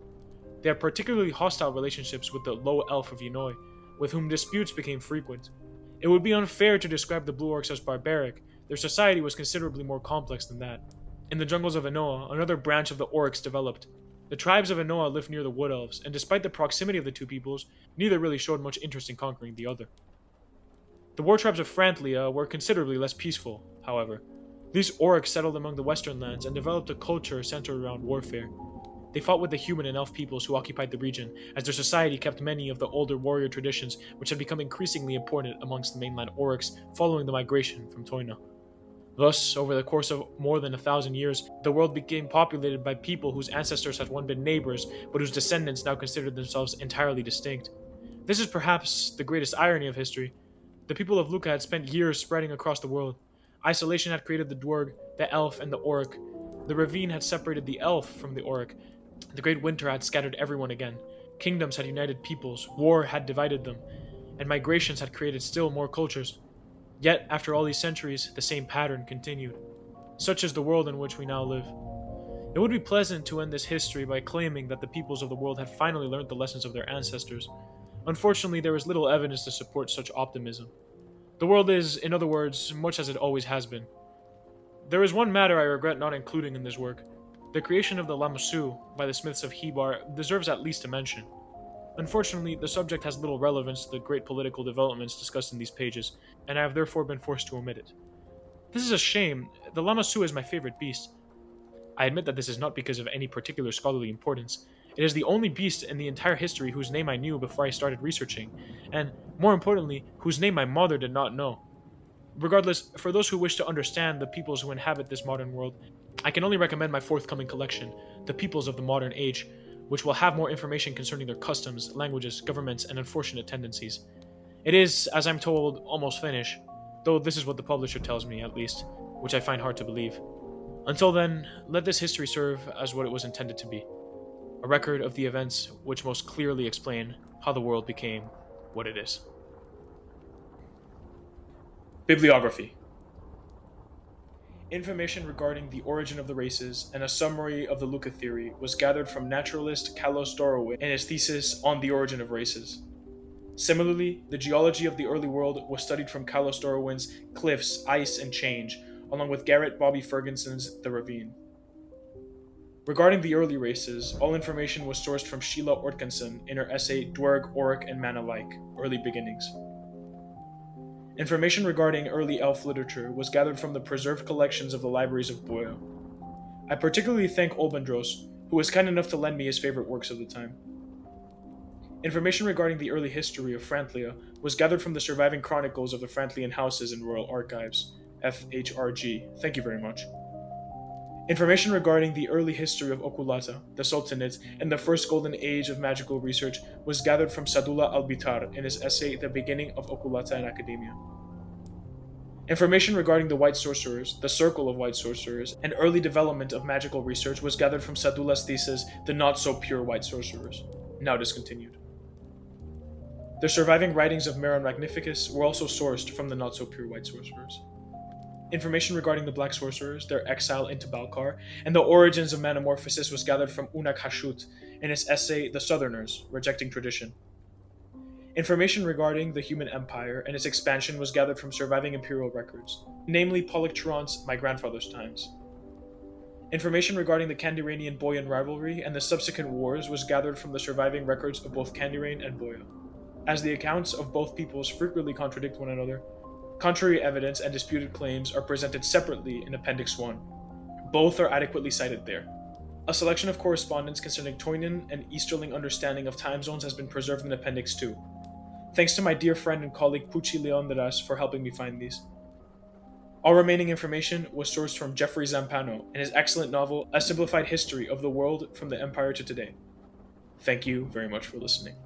They had particularly hostile relationships with the low elf of Yinoi, with whom disputes became frequent. It would be unfair to describe the blue orcs as barbaric. Their society was considerably more complex than that. In the jungles of Enoa, another branch of the orcs developed. The tribes of Enoa lived near the wood elves, and despite the proximity of the two peoples, neither really showed much interest in conquering the other. The war tribes of Frantlia were considerably less peaceful, however. These orcs settled among the western lands and developed a culture centered around warfare. They fought with the human and elf peoples who occupied the region, as their society kept many of the older warrior traditions which had become increasingly important amongst the mainland orcs following the migration from Toyna. Thus, over the course of more than 1,000 years, the world became populated by people whose ancestors had once been neighbors, but whose descendants now considered themselves entirely distinct. This is perhaps the greatest irony of history. The people of Luca had spent years spreading across the world. Isolation had created the dwerg, the elf, and the orc. The ravine had separated the elf from the orc. The great winter had scattered everyone again. Kingdoms had united peoples, war had divided them, and migrations had created still more cultures. Yet, after all these centuries, the same pattern continued. Such is the world in which we now live. It would be pleasant to end this history by claiming that the peoples of the world had finally learned the lessons of their ancestors. Unfortunately, there is little evidence to support such optimism. The world is, in other words, much as it always has been. There is one matter I regret not including in this work. The creation of the Lamassu by the Smiths of Hebar deserves at least a mention. Unfortunately, the subject has little relevance to the great political developments discussed in these pages, and I have therefore been forced to omit it. This is a shame. The Lamassu is my favorite beast. I admit that this is not because of any particular scholarly importance. It is the only beast in the entire history whose name I knew before I started researching, and, more importantly, whose name my mother did not know. Regardless, for those who wish to understand the peoples who inhabit this modern world, I can only recommend my forthcoming collection, The Peoples of the Modern Age, which will have more information concerning their customs, languages, governments, and unfortunate tendencies. It is, as I'm told, almost finished, though this is what the publisher tells me, at least, which I find hard to believe. Until then, let this history serve as what it was intended to be, a record of the events which most clearly explain how the world became what it is. Bibliography. Information regarding the origin of the races and a summary of the Luca theory was gathered from naturalist Carlos Dorowin in his thesis on the origin of races. Similarly, the geology of the early world was studied from Carlos Dorowin's Cliffs, Ice, and Change, along with Garrett Bobby Ferguson's The Ravine. Regarding the early races, all information was sourced from Sheila Ortgenson in her essay Dwerg, Orc, and Man Alike, Early Beginnings. Information regarding early elf literature was gathered from the preserved collections of the libraries of Bohya. I particularly thank Olbendros, who was kind enough to lend me his favorite works of the time. Information regarding the early history of Frantlia was gathered from the surviving chronicles of the Frantlian houses in Royal Archives, FHRG. Thank you very much. Information regarding the early history of Okulata, the Sultanate, and the first golden age of magical research was gathered from Sadullah Albitar in his essay The Beginning of Okulata and Academia. Information regarding the White Sorcerers, the Circle of White Sorcerers, and early development of magical research was gathered from Sadullah's thesis The Not-So-Pure White Sorcerers, now discontinued. The surviving writings of Merron Magnificas were also sourced from the Not-So-Pure White Sorcerers. Information regarding the Black Sorcerers, their exile into Balkar, and the origins of metamorphosis was gathered from Unak Hashut in his essay The Southerners, Rejecting Tradition. Information regarding the human empire and its expansion was gathered from surviving imperial records, namely Polyctron's My Grandfather's Times. Information regarding the Candiranian-Boyan rivalry and the subsequent wars was gathered from the surviving records of both Candirane and Bohya. As the accounts of both peoples frequently contradict one another, contrary evidence and disputed claims are presented separately in Appendix 1. Both are adequately cited there. A selection of correspondence concerning Toynan and Easterling understanding of time zones has been preserved in Appendix 2. Thanks to my dear friend and colleague Pucci Leonidas for helping me find these. All remaining information was sourced from Jeffrey Zampano in his excellent novel A Simplified History of the World from the Empire to Today. Thank you very much for listening.